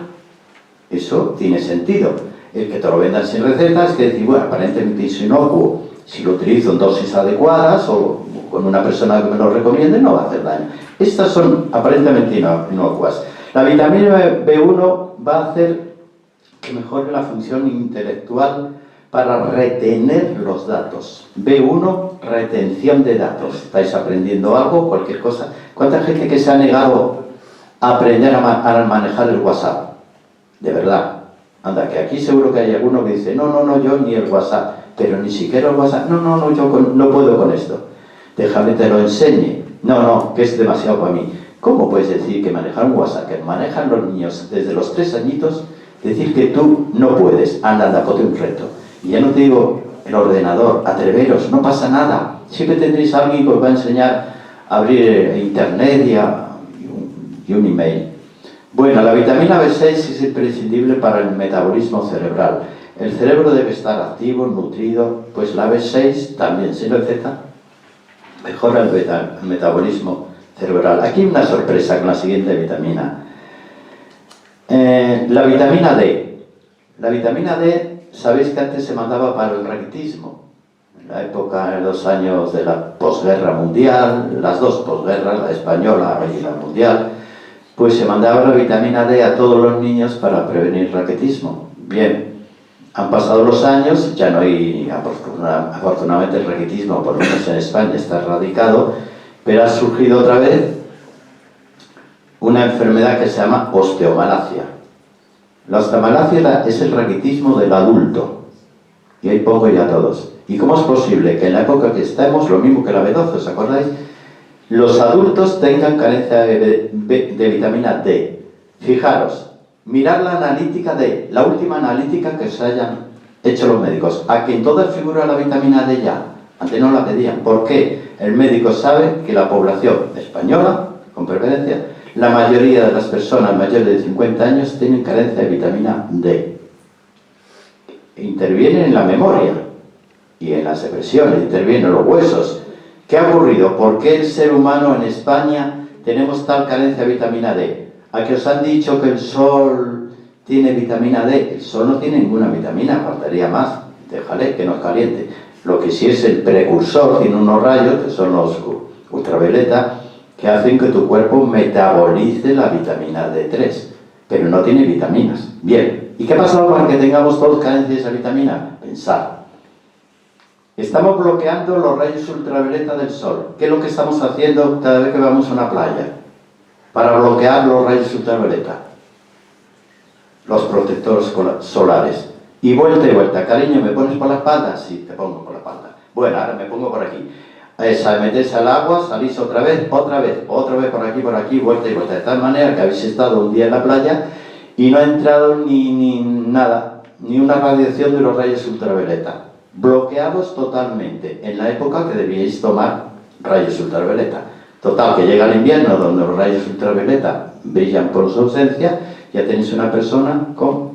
Eso tiene sentido. El que te lo vendan sin receta es que decir, bueno, aparentemente es inocuo. Si lo utilizo en dosis adecuadas o con una persona que me lo recomiende, no va a hacer daño. Estas son aparentemente inocuas. La vitamina B1 va a hacer que mejore la función intelectual para retener los datos. B1, retención de datos. ¿Estáis aprendiendo algo? Cualquier cosa. ¿Cuánta gente que se ha negado a aprender a manejar el WhatsApp? De verdad. Anda, que aquí seguro que hay alguno que dice, no, yo ni el WhatsApp, pero ni siquiera el WhatsApp, yo no puedo con esto. Déjame te lo enseñe. No, que es demasiado para mí. ¿Cómo puedes decir que manejar un WhatsApp, que manejan los niños desde los 3 añitos, decir que tú no puedes? Anda, ponte un reto. Y ya no te digo el ordenador, atreveros, no pasa nada. Siempre tendréis a alguien que os va a enseñar a abrir internet y un email. Bueno, la vitamina B6 es imprescindible para el metabolismo cerebral. El cerebro debe estar activo, nutrido, pues la B6 también, sin receta, mejora el metabolismo cerebral. Aquí hay una sorpresa con la siguiente vitamina. La vitamina D. La vitamina D, sabéis que antes se mandaba para el raquitismo. En la época de los años de la posguerra mundial, las dos posguerras, la española y la mundial, pues se mandaba la vitamina D a todos los niños para prevenir raquitismo. Bien, han pasado los años, ya no hay, afortunadamente el raquitismo, por lo menos en España, está erradicado, pero ha surgido otra vez una enfermedad que se llama osteomalacia. La osteomalacia es el raquitismo del adulto, y ahí pongo ya todos. ¿Y cómo es posible que en la época que estamos, lo mismo que la B12, ¿os acordáis?, los adultos tengan carencia de vitamina D? Fijaros, mirad la analítica D, la última analítica que se hayan hecho los médicos. ¿A que en todas figura la vitamina D ya? Antes no la pedían. ¿Por qué? El médico sabe que la población española, con preferencia, la mayoría de las personas mayores de 50 años tienen carencia de vitamina D. Intervienen en la memoria y en las expresiones, intervienen en los huesos. ¿Qué ha ocurrido? ¿Por qué el ser humano en España tenemos tal carencia de vitamina D? ¿A que os han dicho que el sol tiene vitamina D? El sol no tiene ninguna vitamina, faltaría más. Déjale que nos caliente. Lo que sí es el precursor, tiene unos rayos, que son los ultravioleta, que hacen que tu cuerpo metabolice la vitamina D3, pero no tiene vitaminas. Bien, ¿y qué ha pasado para que tengamos todos carencia de esa vitamina? Pensar. Estamos bloqueando los rayos ultravioleta del sol. ¿Qué es lo que estamos haciendo cada vez que vamos a una playa? Para bloquear los rayos ultravioleta. Los protectores solares. Y vuelta. Cariño, ¿me pones por la espalda? Sí, te pongo por la espalda. Bueno, ahora me pongo por aquí. Meterse al agua, salís otra vez por aquí, vuelta. De tal manera que habéis estado un día en la playa y no ha entrado ni nada, ni una radiación de los rayos ultravioleta. Bloqueados totalmente, en la época que debíais tomar rayos ultravioleta. Total, que llega el invierno donde los rayos ultravioleta brillan por su ausencia, ya tenéis una persona con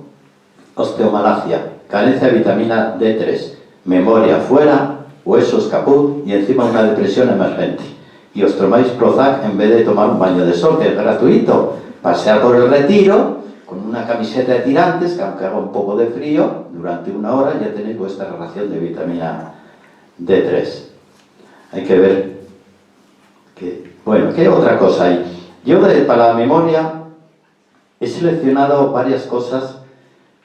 osteomalacia, carencia de vitamina D3. Memoria fuera, huesos caput y encima una depresión emergente. Y os tomáis Prozac en vez de tomar un baño de sol, que es gratuito. Pasear por el Retiro con una camiseta de tirantes, que aunque haga un poco de frío, durante 1 hora ya tenéis vuestra ración de vitamina D3. Hay que ver que, bueno, ¿qué otra cosa hay? Yo para la memoria he seleccionado varias cosas,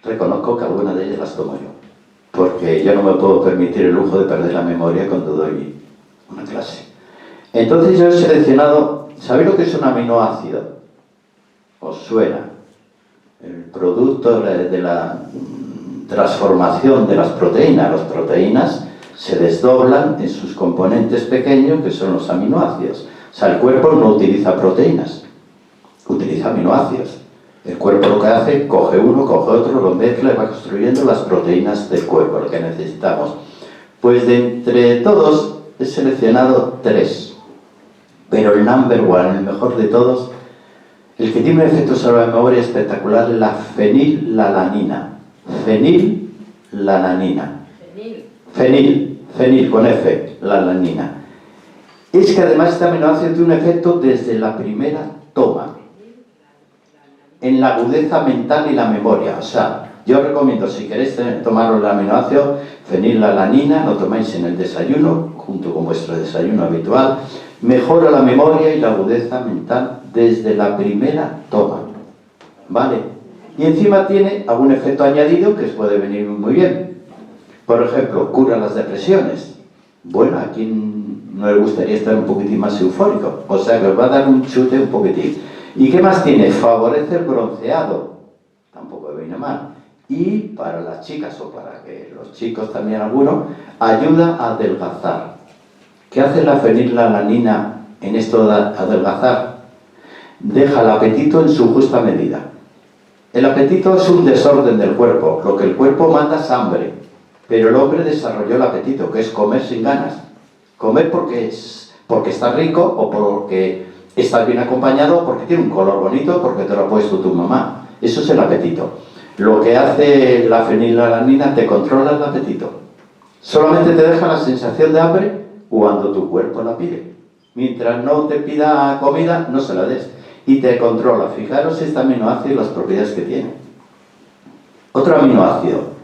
reconozco que algunas de ellas las tomo yo, porque yo no me puedo permitir el lujo de perder la memoria cuando doy una clase. Entonces yo he seleccionado, ¿sabéis lo que es un aminoácido? ¿Os suena? El producto de la transformación de las proteínas. Las proteínas se desdoblan en sus componentes pequeños, que son los aminoácidos. O sea, el cuerpo no utiliza proteínas, utiliza aminoácidos. El cuerpo lo que hace, coge uno, coge otro, lo mezcla y va construyendo las proteínas del cuerpo, lo que necesitamos. Pues de entre todos he seleccionado 3, pero el number one, el mejor de todos, el que tiene un efecto sobre la memoria espectacular, es la fenilalanina. Fenilalanina. Fenil con F, la alanina. Es que además este aminoácido tiene un efecto desde la primera toma, en la agudeza mental y la memoria. O sea, yo os recomiendo, si queréis tomar el aminoácido fenilalanina, lo tomáis en el desayuno, junto con vuestro desayuno habitual, mejora la memoria y la agudeza mental desde la primera toma, ¿vale? Y encima tiene algún efecto añadido que os puede venir muy bien. Por ejemplo, cura las depresiones. Bueno, ¿a quién no le gustaría estar un poquitín más eufórico? O sea, que os va a dar un chute un poquitín. ¿Y qué más tiene? Favorece el bronceado. Tampoco viene mal. Y para las chicas, o para que los chicos también algunos, ayuda a adelgazar. ¿Qué hace la fenilalanina en esto de adelgazar? Deja el apetito en su justa medida. El apetito es un desorden del cuerpo. Lo que el cuerpo manda es hambre. Pero el hombre desarrolló el apetito, que es comer sin ganas. Comer porque está rico, o porque está bien acompañado, o porque tiene un color bonito, porque te lo ha puesto tu mamá. Eso es el apetito. Lo que hace la fenilalanina, te controla el apetito. Solamente te deja la sensación de hambre cuando tu cuerpo la pide. Mientras no te pida comida, no se la des. Y te controla. Fijaros este aminoácido y las propiedades que tiene. Otro aminoácido,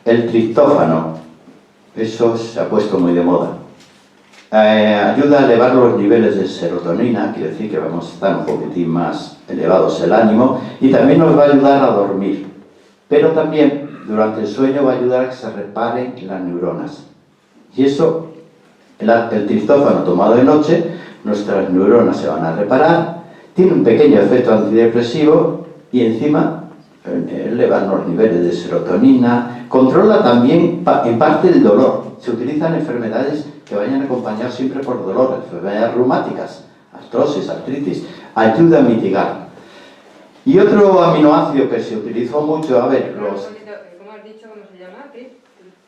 el triptófano. Eso se ha puesto muy de moda. Ayuda a elevar los niveles de serotonina, quiere decir que vamos a estar un poquitín más elevados el ánimo, y también nos va a ayudar a dormir. Pero también, durante el sueño, va a ayudar a que se reparen las neuronas. Y eso, el triptófano tomado de noche, nuestras neuronas se van a reparar, tiene un pequeño efecto antidepresivo y encima eleva los niveles de serotonina, controla también en parte el dolor. Se utilizan enfermedades que vayan acompañadas siempre por dolor, enfermedades reumáticas, artrosis, artritis, ayuda a mitigar. Y otro aminoácido que se utilizó mucho, a ver, los... ¿Cómo has dicho? ¿Cómo se llama?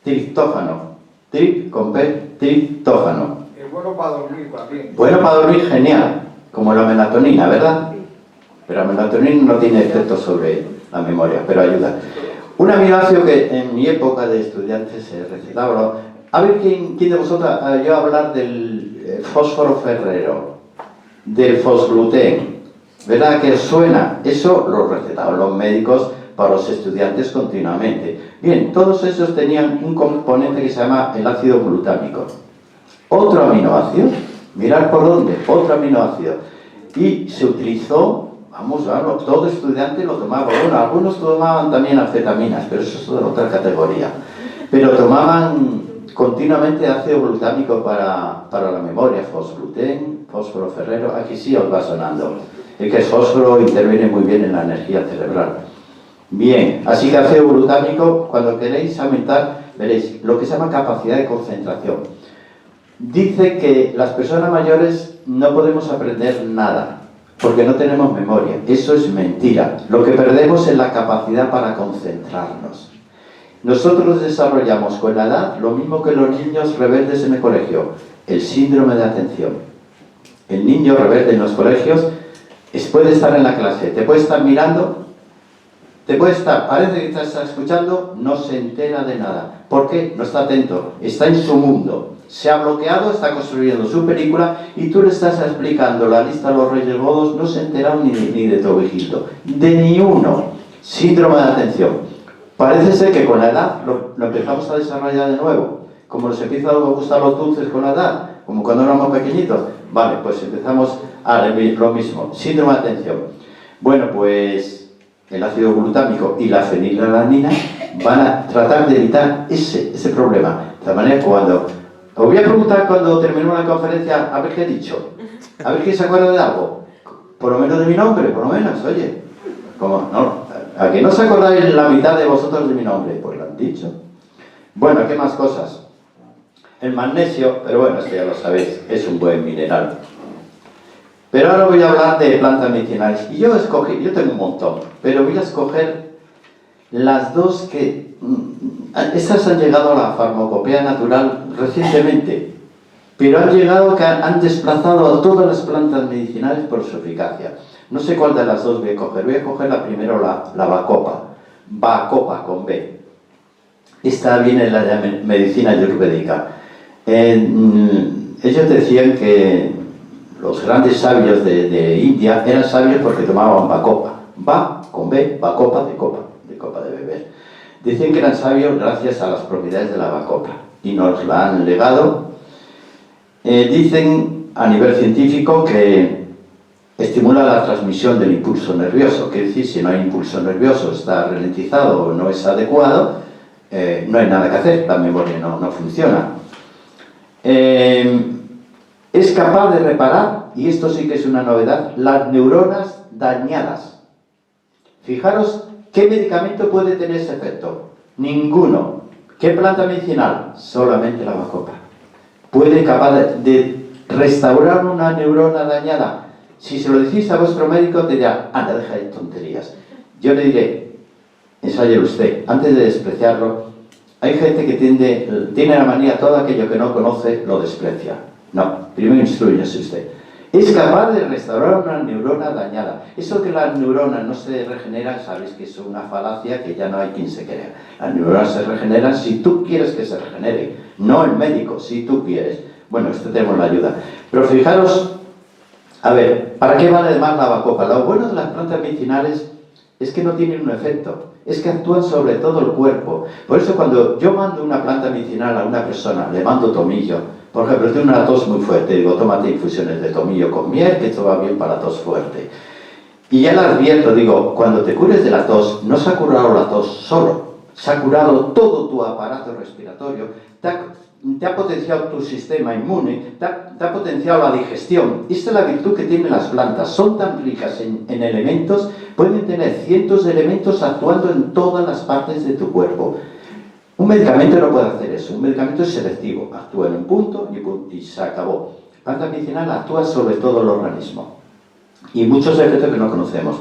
Triptófano. Trip con P, triptófano. Es bueno para dormir también. Bueno para dormir, genial, como la melatonina, ¿verdad? Pero la melatonina no tiene efecto sobre la memoria, pero ayuda. Un aminoácido que en mi época de estudiantes se recetaba. A ver, ¿quién de vosotros yo a hablar del fósforo ferrero, del fosgluten? ¿Verdad que suena? Eso lo recetaban los médicos para los estudiantes continuamente. Bien, todos esos tenían un componente que se llama el ácido glutámico. Otro aminoácido, mirad por dónde, otro aminoácido. Y se utilizó, vamos a verlo, todo estudiante lo tomaba. Bueno, algunos tomaban también anfetaminas, pero eso es de otra categoría. Pero tomaban continuamente ácido glutámico para la memoria, fosgluten, fósforo ferrero, aquí sí os va sonando. El que es fósforo interviene muy bien en la energía cerebral. Bien, así que ácido glutámico, cuando queréis aumentar, veréis lo que se llama capacidad de concentración. Dice que las personas mayores no podemos aprender nada, porque no tenemos memoria. Eso es mentira. Lo que perdemos es la capacidad para concentrarnos. Nosotros desarrollamos con la edad lo mismo que los niños rebeldes en el colegio, el síndrome de atención. El niño rebelde en los colegios puede estar en la clase, te puede estar mirando, Te puede estar, parece que está escuchando, no se entera de nada. ¿Por qué? No está atento, está en su mundo. Se ha bloqueado, está construyendo su película y tú le estás explicando la lista de los Reyes Godos, no se ha enterado ni de Tobijildo, de ni uno. Síndrome de atención. Parece ser que con la edad lo empezamos a desarrollar de nuevo. Como nos empiezan a gustar los dulces con la edad, como cuando éramos pequeñitos. Vale, pues empezamos a lo mismo. Síndrome de atención. Bueno, pues el ácido glutámico y la fenilalanina van a tratar de evitar ese problema. De tal manera que cuando... Os voy a preguntar cuando terminemos la conferencia, a ver qué he dicho. A ver quién se acuerda de algo. Por lo menos de mi nombre, por lo menos, oye. Como, no, ¿a que no os acordáis la mitad de vosotros de mi nombre? Pues lo han dicho. Bueno, ¿qué más cosas? El magnesio, pero bueno, esto ya lo sabéis, es un buen mineral. Pero ahora voy a hablar de plantas medicinales. Y yo tengo un montón, pero voy a escoger las dos que... Estas han llegado a la farmacopea natural recientemente, pero han desplazado a todas las plantas medicinales por su eficacia. No sé cuál de las dos voy a coger. Voy a coger la primera, la bacopa. Bacopa con B. Esta viene de la medicina ayurvédica. Ellos decían que los grandes sabios de India eran sabios porque tomaban bacopa. Ba con B, bacopa de copa de beber. Dicen que eran sabios gracias a las propiedades de la bacopa y nos la han legado. Dicen a nivel científico que estimula la transmisión del impulso nervioso, quiere decir, si no hay impulso nervioso, está ralentizado o no es adecuado, no hay nada que hacer, la memoria no funciona. Es capaz de reparar, y esto sí que es una novedad, las neuronas dañadas. Fijaros qué medicamento puede tener ese efecto. Ninguno. ¿Qué planta medicinal? Solamente la bacopa. Puede capaz de restaurar una neurona dañada. Si se lo decís a vuestro médico, te dirá, anda, deja de tonterías. Yo le diré, ensáyelo usted, antes de despreciarlo. Hay gente que tiene la manía, todo aquello que no conoce, lo desprecia. No, primero instrúyase usted. Es capaz de restaurar una neurona dañada. Eso que las neuronas no se regeneran, sabéis que es una falacia que ya no hay quien se crea. Las neuronas se regeneran si tú quieres que se regenere, no el médico, si tú quieres. Bueno, esto tenemos la ayuda. Pero fijaros, a ver, ¿para qué vale además la bacopa? Lo bueno de las plantas medicinales es que no tienen un efecto, es que actúan sobre todo el cuerpo. Por eso cuando yo mando una planta medicinal a una persona, le mando tomillo. Por ejemplo, tiene una tos muy fuerte, digo, tómate infusiones de tomillo con miel, que esto va bien para la tos fuerte. Y ya le advierto, digo, cuando te cures de la tos, no se ha curado la tos solo, se ha curado todo tu aparato respiratorio, te ha potenciado tu sistema inmune, te ha potenciado la digestión. Esta es la virtud que tienen las plantas, son tan ricas en elementos, pueden tener cientos de elementos actuando en todas las partes de tu cuerpo. Un medicamento no puede hacer eso, un medicamento es selectivo, actúa en un punto y se acabó. La planta medicinal actúa sobre todo el organismo y muchos efectos que no conocemos.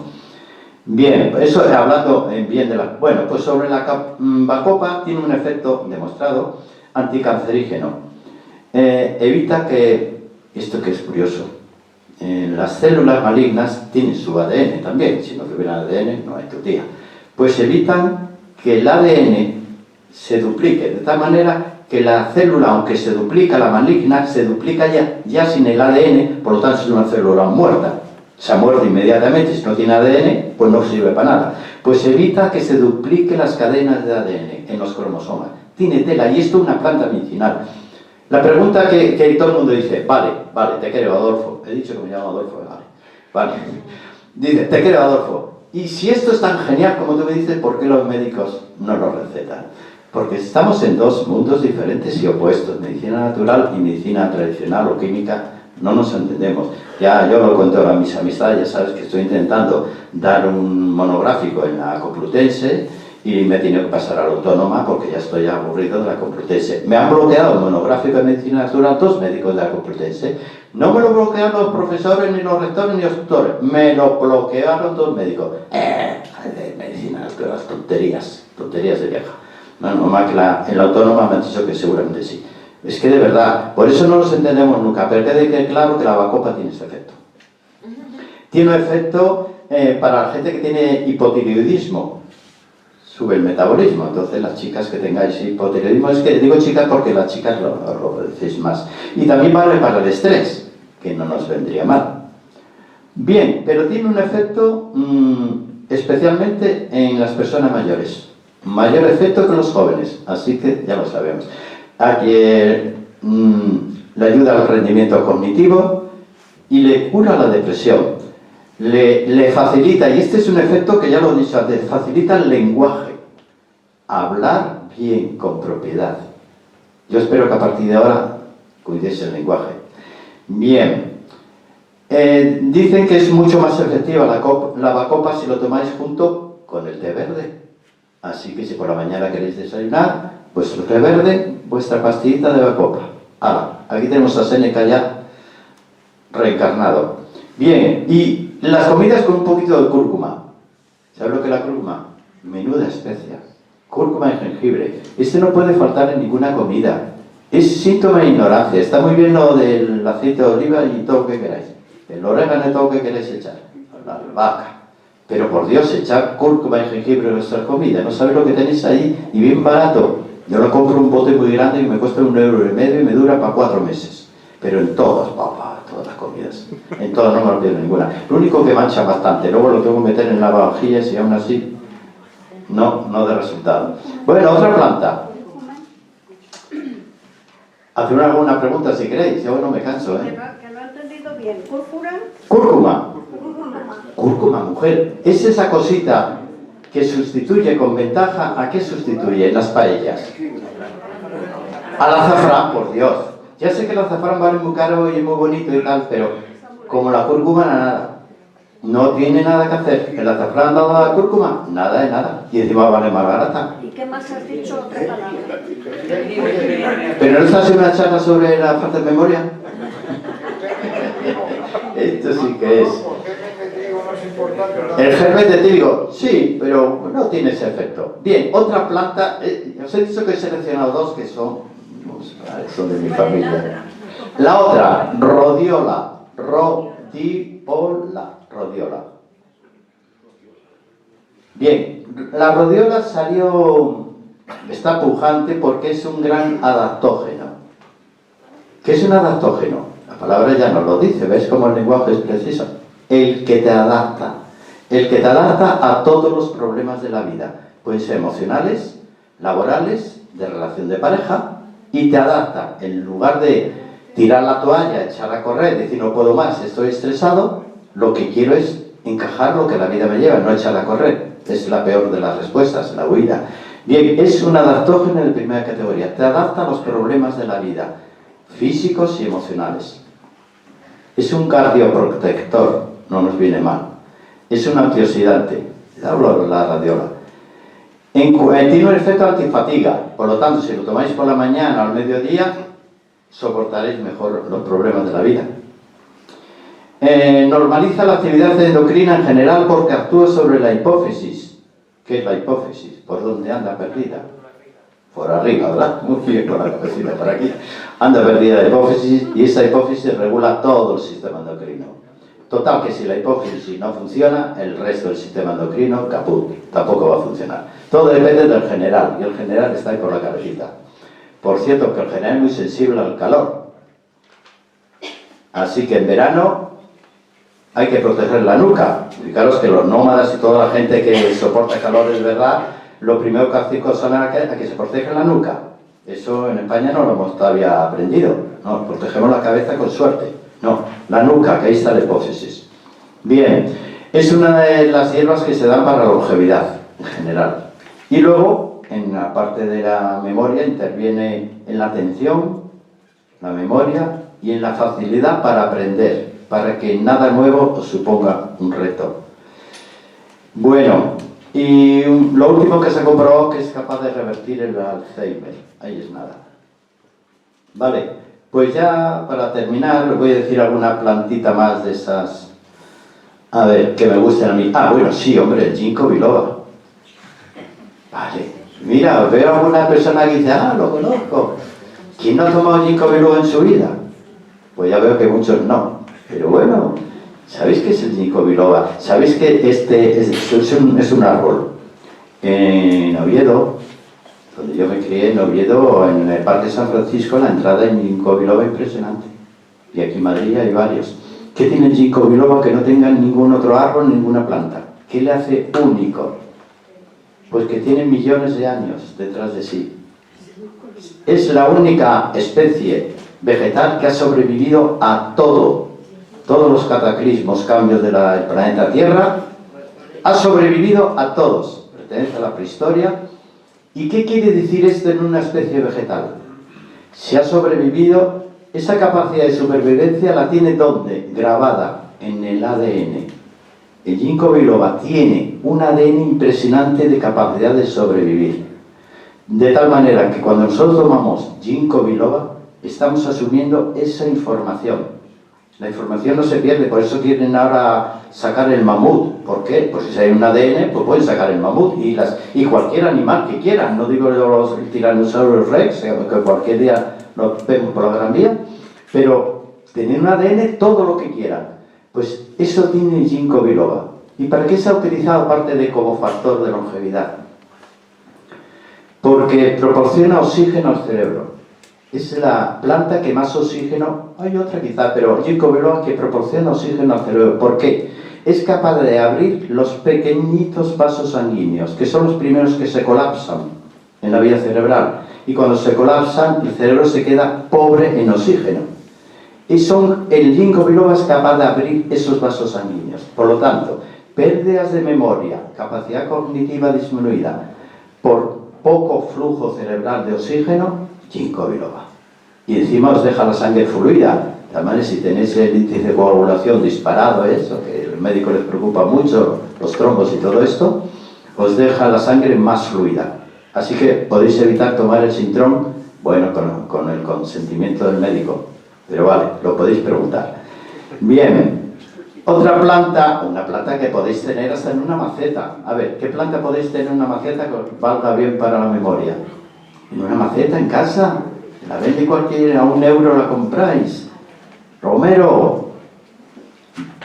Bien, eso hablando bien de la... Bueno, pues sobre la bacopa tiene un efecto demostrado anticancerígeno. Evita que, esto que es curioso, las células malignas tienen su ADN también, si no tuviera ADN no hay tutía. Pues evitan que el ADN se duplique, de tal manera que la célula, aunque se duplica, la maligna, se duplica ya sin el ADN, por lo tanto es una célula muerta. Se ha muerto inmediatamente, si no tiene ADN, pues no sirve para nada. Pues evita que se duplique las cadenas de ADN en los cromosomas. Tiene tela, y esto es una planta medicinal. La pregunta que todo el mundo dice, vale, te creo, Adolfo. He dicho que me llamo Adolfo, vale. Dice, te creo, Adolfo. Y si esto es tan genial como tú me dices, ¿por qué los médicos no lo recetan? Porque estamos en dos mundos diferentes y opuestos, medicina natural y medicina tradicional o química, no nos entendemos. Ya yo lo cuento a mis amistades, ya sabes que estoy intentando dar un monográfico en la Complutense y me he tenido que pasar a la Autónoma porque ya estoy aburrido de la Complutense. Me han bloqueado el monográfico de medicina natural dos médicos de la Complutense. No me lo bloquearon los profesores, ni los rectores, ni los tutores. Me lo bloquearon dos médicos. Medicina natural, tonterías de vieja. Bueno, más que en la Autónoma me han dicho que seguramente sí. Es que de verdad, por eso no los entendemos nunca, pero quede claro que la bacopa tiene ese efecto. Tiene un efecto para la gente que tiene hipotiroidismo. sube el metabolismo. Entonces las chicas que tengáis hipotiroidismo, es que digo chicas porque las chicas lo decís más. Y también vale para el estrés, que no nos vendría mal. Bien, pero tiene un efecto especialmente en las personas mayores. Mayor efecto que los jóvenes, así que ya lo sabemos. Aquí le ayuda al rendimiento cognitivo y le cura la depresión. Le facilita, y este es un efecto que ya lo he dicho antes, facilita el lenguaje. Hablar bien, con propiedad. Yo espero que a partir de ahora cuidéis el lenguaje. Bien. Dicen que es mucho más efectiva la bacopa si lo tomáis junto con el té verde. Así que si por la mañana queréis desayunar, pues el té verde, vuestra pastillita de bacopa. Aquí tenemos a Séneca ya reencarnado. Bien, y las comidas con un poquito de cúrcuma. ¿Sabes lo que es la cúrcuma? Menuda especia. Cúrcuma y jengibre. Este no puede faltar en ninguna comida. Es síntoma de ignorancia. Está muy bien lo del aceite de oliva y todo lo que queráis. El orégano y todo lo que queráis echar. La albahaca. Pero por Dios, echar cúrcuma y jengibre en vuestra comida. No sabéis lo que tenéis ahí y bien barato. Yo lo compro un bote muy grande que me cuesta 1,5 € y me dura para 4 meses. Pero en todas, papá, todas las comidas. En todas no me olvido ninguna. Lo único que mancha bastante. Luego lo tengo que meter en lavavajillas y aún así no da resultado. Bueno, otra planta. Hacer alguna pregunta si queréis. Yo no me canso, ¿eh? Que no he entendido bien. ¿Cúrcuma? Cúrcuma. Cúrcuma, mujer. Es esa cosita que sustituye con ventaja. ¿A qué sustituye en las paellas? Al azafrán, por Dios. Ya sé que el azafrán vale muy caro y es muy bonito y tal, pero como la cúrcuma, nada. No tiene nada que hacer. El azafrán dado a la cúrcuma, nada de nada. Y encima vale más barata. ¿Y qué más has dicho? Otra palabra. ¿Pero no estás haciendo una charla sobre la falta de memoria? Esto sí que es. El germen de trigo, sí, pero no tiene ese efecto. Bien, otra planta, os he dicho que he seleccionado dos que son de mi familia. La otra, rodiola, rodiola. Bien, la rodiola está pujante porque es un gran adaptógeno. ¿Qué es un adaptógeno? La palabra ya nos lo dice, ¿ves cómo el lenguaje es preciso? El que te adapta a todos los problemas de la vida, pueden ser emocionales, laborales, de relación de pareja, y te adapta. En lugar de tirar la toalla, echar a correr, decir no puedo más, estoy estresado, lo que quiero es encajar lo que la vida me lleva, no echar a correr. Es la peor de las respuestas, la huida. Bien, es un adaptógeno de primera categoría, te adapta a los problemas de la vida, físicos y emocionales. Es un cardioprotector, no nos viene mal. Es un antioxidante, hablo de la radiola. Tiene un efecto antifatiga, por lo tanto, si lo tomáis por la mañana o al mediodía, soportaréis mejor los problemas de la vida. Normaliza la actividad endocrina en general porque actúa sobre la hipófisis. ¿Qué es la hipófisis? ¿Por dónde anda perdida? Por arriba, ¿verdad? Muy bien, con la cabecita por aquí. Anda perdida la hipófisis y esa hipófisis regula todo el sistema endocrino. Total, que si la hipófisis no funciona, el resto del sistema endocrino, caput, tampoco va a funcionar. Todo depende del general, y el general está ahí por la cabecita. Por cierto, que el general es muy sensible al calor. Así que en verano hay que proteger la nuca. Fijaros que los nómadas y toda la gente que soporta calor es verdad, lo primero que hacen son a que se protege la nuca. Eso en España no lo hemos todavía aprendido. No, protegemos la cabeza con suerte. No, la nuca, que ahí está la hipófisis. Bien, es una de las hierbas que se dan para la longevidad en general. Y luego, en la parte de la memoria, interviene en la atención, la memoria y en la facilidad para aprender, para que nada nuevo os suponga un reto. Bueno, y lo último que se ha comprobado que es capaz de revertir el Alzheimer. Ahí es nada. Vale, pues ya para terminar os voy a decir alguna plantita más de esas, a ver, que me gusten a mí. Bueno, sí, hombre, el ginkgo biloba. Vale, mira, veo a alguna persona que dice, lo conozco. ¿Quién no ha tomado ginkgo biloba en su vida? Pues ya veo que muchos no. Pero bueno, ¿sabéis qué es el ginkgo biloba? ¿Sabéis que este es un árbol? En Oviedo, donde yo me crié, en Oviedo, en el Parque San Francisco, la entrada en ginkgo biloba impresionante. Y aquí en Madrid hay varios. ¿Qué tiene el ginkgo biloba que no tenga ningún otro árbol, ninguna planta? ¿Qué le hace único? Pues que tiene millones de años detrás de sí. Es la única especie vegetal que ha sobrevivido a todos los cataclismos, cambios del planeta Tierra. Ha sobrevivido a todos. Pertenece a la prehistoria. ¿Y qué quiere decir esto en una especie vegetal? Si ha sobrevivido, esa capacidad de supervivencia la tiene ¿dónde? Grabada en el ADN. El ginkgo biloba tiene un ADN impresionante de capacidad de sobrevivir. De tal manera que cuando nosotros tomamos ginkgo biloba, estamos asumiendo esa información. La información no se pierde, por eso quieren ahora sacar el mamut. ¿Por qué? Pues si hay un ADN, pues pueden sacar el mamut y cualquier animal que quieran. No digo los tiranosaurus rex, que cualquier día lo vemos por la Gran Vía, pero tener un ADN todo lo que quieran. Pues eso tiene el ginkgo biloba. ¿Y para qué se ha utilizado aparte de como factor de longevidad? Porque proporciona oxígeno al cerebro. Es la planta que más oxígeno, hay otra quizá, pero ginkgo biloba que proporciona oxígeno al cerebro. ¿Por qué? Es capaz de abrir los pequeñitos vasos sanguíneos, que son los primeros que se colapsan en la vía cerebral. Y cuando se colapsan, el cerebro se queda pobre en oxígeno. El ginkgo biloba es capaz de abrir esos vasos sanguíneos. Por lo tanto, pérdidas de memoria, capacidad cognitiva disminuida, por poco flujo cerebral de oxígeno, ginkgo biloba. Y encima os deja la sangre fluida. Además, si tenéis el índice de coagulación disparado, eso que el médico les preocupa mucho, los trombos y todo esto, os deja la sangre más fluida. Así que podéis evitar tomar el Sintrón, bueno, con el consentimiento del médico. Pero vale, lo podéis preguntar. Bien, otra planta, una planta que podéis tener hasta en una maceta. A ver, ¿qué planta podéis tener en una maceta que os valga bien para la memoria? En una maceta en casa, la vende cualquiera, a €1 la compráis. Romero,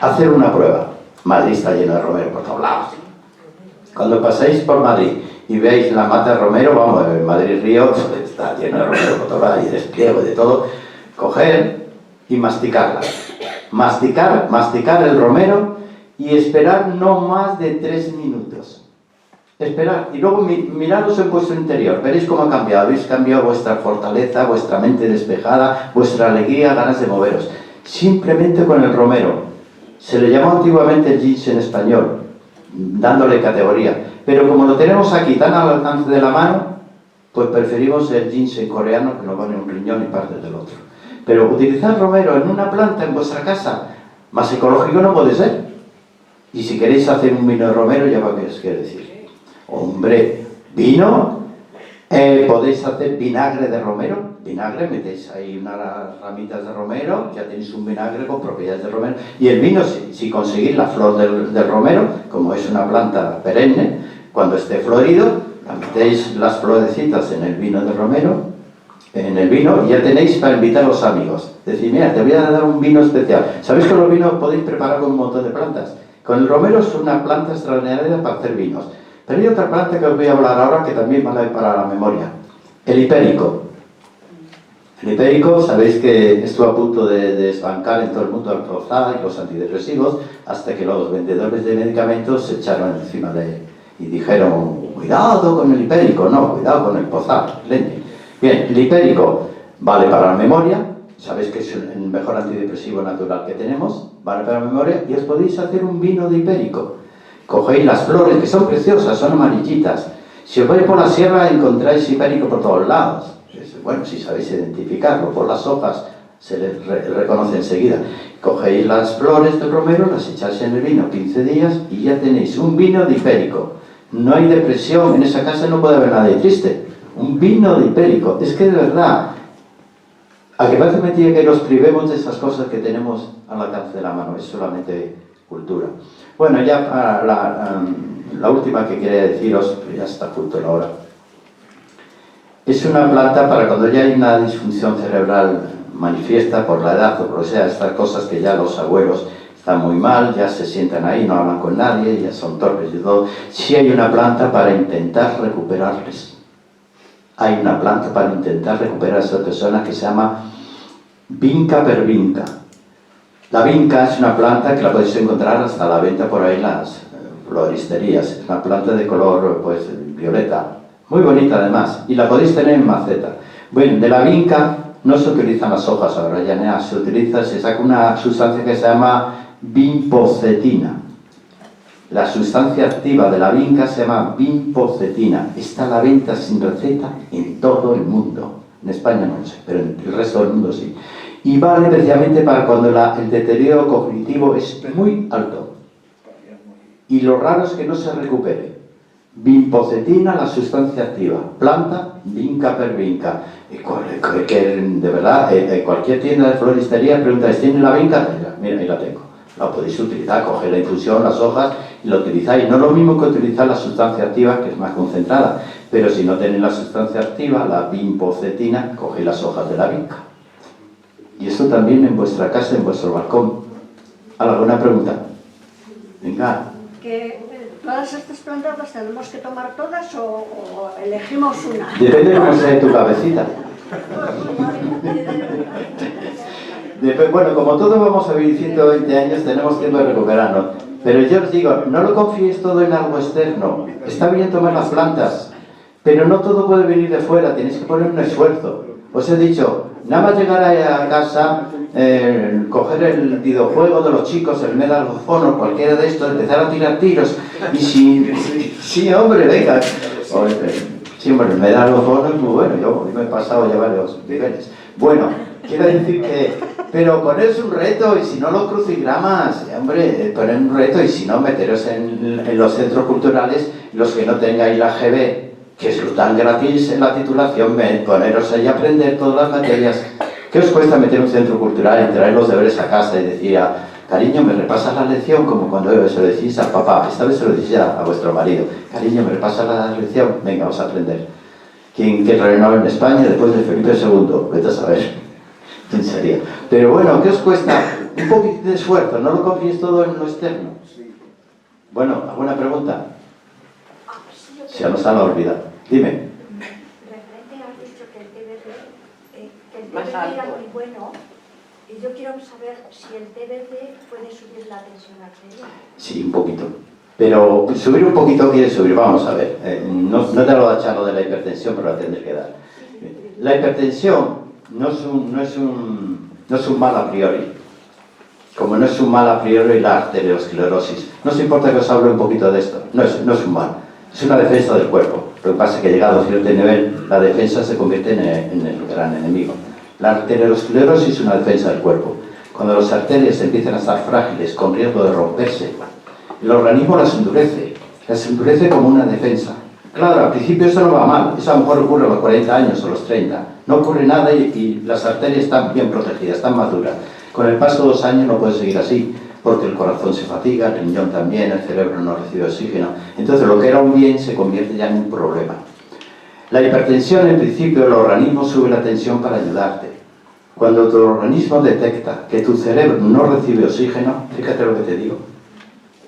hacer una prueba. Madrid está lleno de romero por todos lados. Cuando paséis por Madrid y veis la mata de romero, vamos, en Madrid Río está lleno de romero por todos lados y despliego de todo. Coger y masticarla. Masticar el romero y esperar no más de 3 minutos. Esperar y luego miraros en vuestro interior, veréis cómo ha cambiado, habéis cambiado vuestra fortaleza, vuestra mente despejada, vuestra alegría, ganas de moveros. Simplemente con el romero. Se le llamó antiguamente el ginseng español, dándole categoría. Pero como lo tenemos aquí tan al alcance de la mano, pues preferimos el ginseng coreano que nos pone un riñón y parte del otro. Pero utilizar romero en una planta en vuestra casa, más ecológico no puede ser. Y si queréis hacer un vino de romero, ya va, ¿qué os quiere decir? Hombre, vino, podéis hacer vinagre de romero. Vinagre, metéis ahí unas ramitas de romero, ya tenéis un vinagre con propiedades de romero. Y el vino, si conseguís la flor del romero, como es una planta perenne, cuando esté florido, la metéis las florecitas en el vino de romero, y ya tenéis para invitar a los amigos. Decir, mira, te voy a dar un vino especial. ¿Sabéis que los vinos podéis preparar con un montón de plantas? Con el romero es una planta extraordinaria para hacer vinos. Pero hay otra planta que os voy a hablar ahora que también vale para la memoria. El hipérico. El hipérico, sabéis que estuvo a punto de desbancar en todo el mundo el Prozac y los antidepresivos, hasta que los vendedores de medicamentos se echaron encima de él y dijeron, cuidado con el hipérico, no, cuidado con el Prozac, leñe. Bien, el hipérico vale para la memoria, sabéis que es el mejor antidepresivo natural que tenemos, vale para la memoria, y os podéis hacer un vino de hipérico. Cogéis las flores, que son preciosas, son amarillitas. Si os vais por la sierra encontráis hipérico por todos lados. Bueno, si sabéis identificarlo, por las hojas se les reconoce enseguida. Cogéis las flores del romero, las echáis en el vino 15 días y ya tenéis un vino de hipérico. No hay depresión, en esa casa no puede haber nadie triste. Un vino de hipérico. Es que de verdad, a que parece mentira que nos privemos de esas cosas que tenemos al alcance de la mano, es solamente cultura. Bueno, ya para la última que quería deciros, ya está a punto la hora. Es una planta para cuando ya hay una disfunción cerebral manifiesta por la edad o por lo que sea, estas cosas que ya los abuelos están muy mal, ya se sientan ahí, no hablan con nadie, ya son torpes y todo. Sí hay una planta para intentar recuperarles. Hay una planta para intentar recuperar a esas personas que se llama vinca per vinca. La vinca es una planta que la podéis encontrar hasta a la venta por ahí en las floristerías. Es una planta de color pues violeta, muy bonita además, y la podéis tener en maceta. Bueno, de la vinca no se utilizan las hojas ahora, ya nada, se saca una sustancia que se llama vinpocetina. La sustancia activa de la vinca se llama vinpocetina. Está a la venta sin receta en todo el mundo. En España no lo sé, pero en el resto del mundo sí. Y vale precisamente para cuando el deterioro cognitivo es muy alto. Y lo raro es que no se recupere. Vinpocetina, la sustancia activa. Planta, vinca per vinca. De verdad, cualquier tienda de floristería preguntáis, ¿tiene la vinca? Mira, ahí la tengo. La podéis utilizar, coger la infusión, las hojas y la utilizáis. No es lo mismo que utilizar la sustancia activa, que es más concentrada, pero si no tenéis la sustancia activa, la vinpocetina, cogéis las hojas de la vinca. Y eso también en vuestra casa, en vuestro balcón. ¿Alguna pregunta? Venga. Que todas estas plantas las tenemos que tomar todas o elegimos una. Depende de cómo sea tu cabecita. Bueno, como todos vamos a vivir 120 años, tenemos tiempo de recuperarnos. Pero yo os digo, no lo confíes todo en algo externo. Está bien tomar las plantas, pero no todo puede venir de fuera, tenéis que poner un esfuerzo. Os he dicho, nada más llegar a casa, coger el videojuego de los chicos, el Medal of Honor, cualquiera de estos, empezar a tirar tiros, y sí, hombre, venga. Sí, hombre, el Medal of Honor es muy bueno, yo me he pasado ya varios niveles. Bueno, quiero decir que, pero poneros un reto, y si no los crucigramas, hombre, poner un reto, y si no, meteros en los centros culturales, los que no tengáis la GB, que es lo tan gratis en la titulación, poneros ahí a aprender todas las materias. ¿Qué os cuesta meter un centro cultural y traer los deberes a casa y decir, cariño, me repasas la lección? Como cuando se lo decís al papá, esta vez se lo decís a vuestro marido, cariño, me repasas la lección, venga, vamos a aprender. ¿Quién reinó en España después de Felipe II? Vete a saber quién sería. Pero bueno, ¿qué os cuesta? Un poquito de esfuerzo, no lo confíes todo en lo externo. Bueno, ¿alguna pregunta? Se nos han olvidado. Dime. Referente has dicho que el TBC era muy bueno, y yo quiero saber si el TBC puede subir la tensión arterial. Sí, un poquito. Pero subir un poquito quiere subir, vamos a ver. No te lo da echar lo de la hipertensión, pero la tendré que dar. La hipertensión no es un mal a priori. Como no es un mal a priori la arteriosclerosis. No os importa que os hable un poquito de esto. No es un mal. Es una defensa del cuerpo. Lo que pasa es que llegado a cierto nivel, la defensa se convierte en el gran enemigo. La arteriosclerosis es una defensa del cuerpo. Cuando las arterias empiezan a estar frágiles, con riesgo de romperse, el organismo las endurece como una defensa. Claro, al principio eso no va mal, eso a lo mejor ocurre a los 40 años o los 30. No ocurre nada y las arterias están bien protegidas, están más duras. Con el paso de los años no puede seguir así, porque el corazón se fatiga, el riñón también, el cerebro no recibe oxígeno. Entonces lo que era un bien se convierte ya en un problema. La hipertensión, en principio, el organismo sube la tensión para ayudarte. Cuando tu organismo detecta que tu cerebro no recibe oxígeno, fíjate lo que te digo,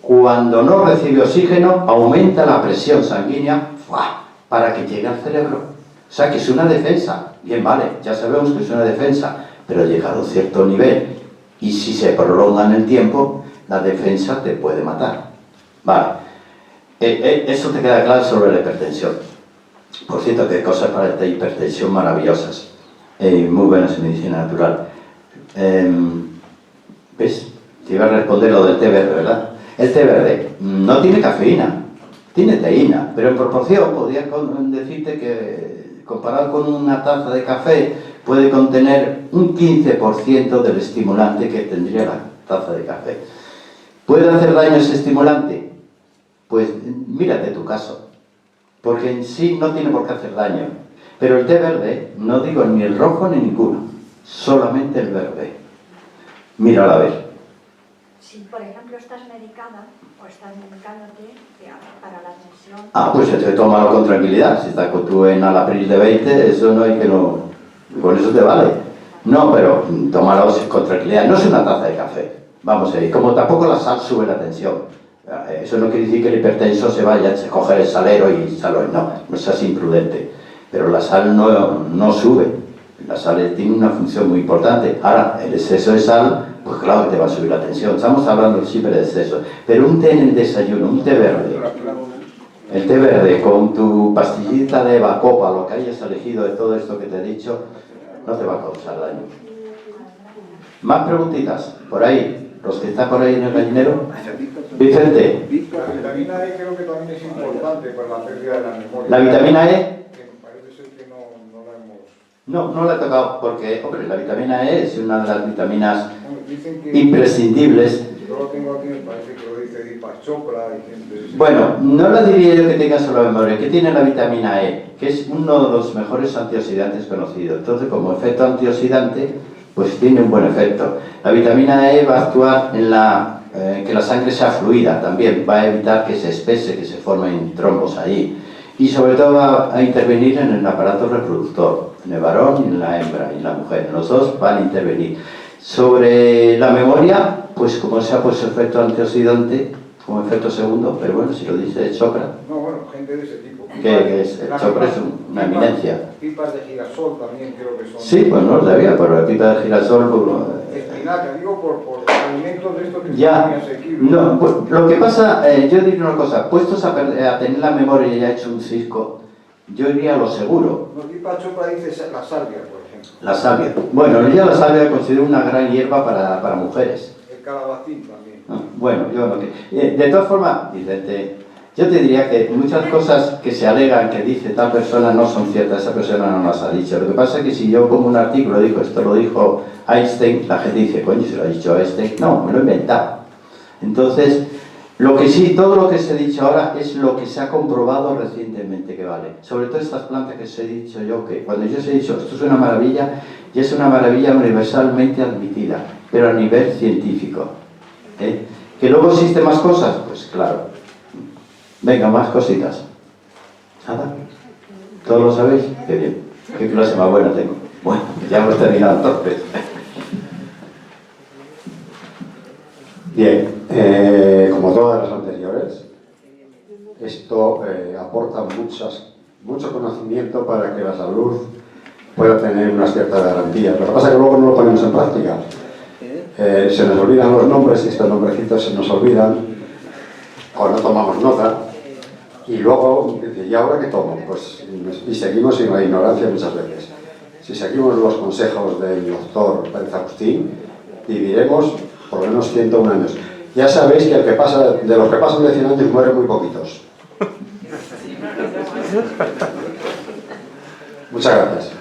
cuando no recibe oxígeno, aumenta la presión sanguínea para que llegue al cerebro. O sea que es una defensa. Bien, vale, ya sabemos que es una defensa, pero llegado a cierto nivel, y si se prolonga en el tiempo, la defensa te puede matar. Vale. Eso te queda claro sobre la hipertensión. Por cierto, que hay cosas para la hipertensión maravillosas. Muy buenas en medicina natural. ¿Ves? Te iba a responder lo del té verde, ¿verdad? El té verde no tiene cafeína, tiene teína, pero en proporción podría decirte que comparado con una taza de café puede contener un 15% del estimulante que tendría la taza de café. ¿Puede hacer daño ese estimulante? Pues mírate tu caso, porque en sí no tiene por qué hacer daño. Pero el té verde, no digo ni el rojo ni ninguno, solamente el verde. Míralo a ver. Si, por ejemplo, estás medicada o estás medicándote para la tensión... Pues tómalo con tranquilidad. Si estás tú en Alapril de 20, eso no hay que no... Con eso te vale. No, pero tómalo con tranquilidad. No es una taza de café. Vamos a ir. Como tampoco la sal sube la tensión. Eso no quiere decir que el hipertenso se vaya, se coge el salero y saló. No, no seas imprudente. Pero la sal no sube. La sal tiene una función muy importante. Ahora, el exceso de sal, pues claro que te va a subir la tensión. Estamos hablando siempre de exceso. Pero un té en el desayuno, un té verde. El té verde con tu pastillita de Bacopa, lo que hayas elegido de todo esto que te he dicho, no te va a causar daño. Más preguntitas, por ahí, los que están por ahí en el gallinero. Vicente. La vitamina E creo que también es importante para la pérdida de la memoria. ¿La vitamina E? Que parece ser que no la hemos... No la he tocado porque, hombre, la vitamina E es una de las vitaminas Bueno, dicen que... imprescindibles. Yo lo tengo aquí, me parece que lo dice Deepak Chopra y gente... de ese- Bueno, no la diría yo que tenga solo memoria, que tiene la vitamina E, que es uno de los mejores antioxidantes conocidos. Entonces, como efecto antioxidante, pues tiene un buen efecto. La vitamina E va a actuar en que la sangre sea fluida también, va a evitar que se espese, que se formen trombos ahí. Y sobre todo va a intervenir en el aparato reproductor, en el varón y en la hembra y en la mujer. Los dos van a intervenir. Sobre la memoria, pues como se ha puesto efecto antioxidante, como efecto segundo, pero bueno, si lo dice Chopra, No, bueno, gente de ese tipo. que es, Chopra es una eminencia. Pipas de girasol también creo que son... Sí, pues no lo sabía, pero la pipa de girasol... Pues, Espinaca, digo por alimentos de estos que son muy ya, asequibles. no, pues, lo que pasa, yo diría una cosa, puestos a tener la memoria ya hecho un cisco, yo iría a lo seguro. No, Deepak Chopra dice la salvia, por ejemplo. La salvia. Bueno, yo la salvia considero una gran hierba para mujeres. El calabacín también. ¿No? Bueno, yo no... de todas formas, Vicente, yo te diría que muchas cosas que se alegan que dice tal persona no son ciertas, esa persona no las ha dicho. Lo que pasa es que si yo pongo un artículo y digo esto lo dijo Einstein, la gente dice, coño, se lo ha dicho Einstein. No, me lo he inventado. Entonces, lo que sí, todo lo que se ha dicho ahora es lo que se ha comprobado recientemente que vale. Sobre todo estas plantas que os he dicho yo, que cuando yo os he dicho esto es una maravilla, y es una maravilla universalmente admitida, pero a nivel científico. ¿Que luego existen más cosas? Pues claro. Venga, más cositas. ¿Nada? ¿Todos lo sabéis? Qué bien. Qué clase más buena tengo. Bueno, ya hemos terminado entonces. Bien, como todas las anteriores, esto aporta mucho conocimiento para que la salud pueda tener unas ciertas garantías. Lo que pasa es que luego no lo ponemos en práctica. Se nos olvidan los nombres y estos nombrecitos se nos olvidan o no tomamos nota y luego, ¿y ahora qué tomo? Pues, y seguimos en la ignorancia muchas veces. Si seguimos los consejos del doctor Pérez Agustín, viviremos por lo menos 101 años. Ya sabéis que de los que pasan de 100 años mueren muy poquitos. Muchas gracias.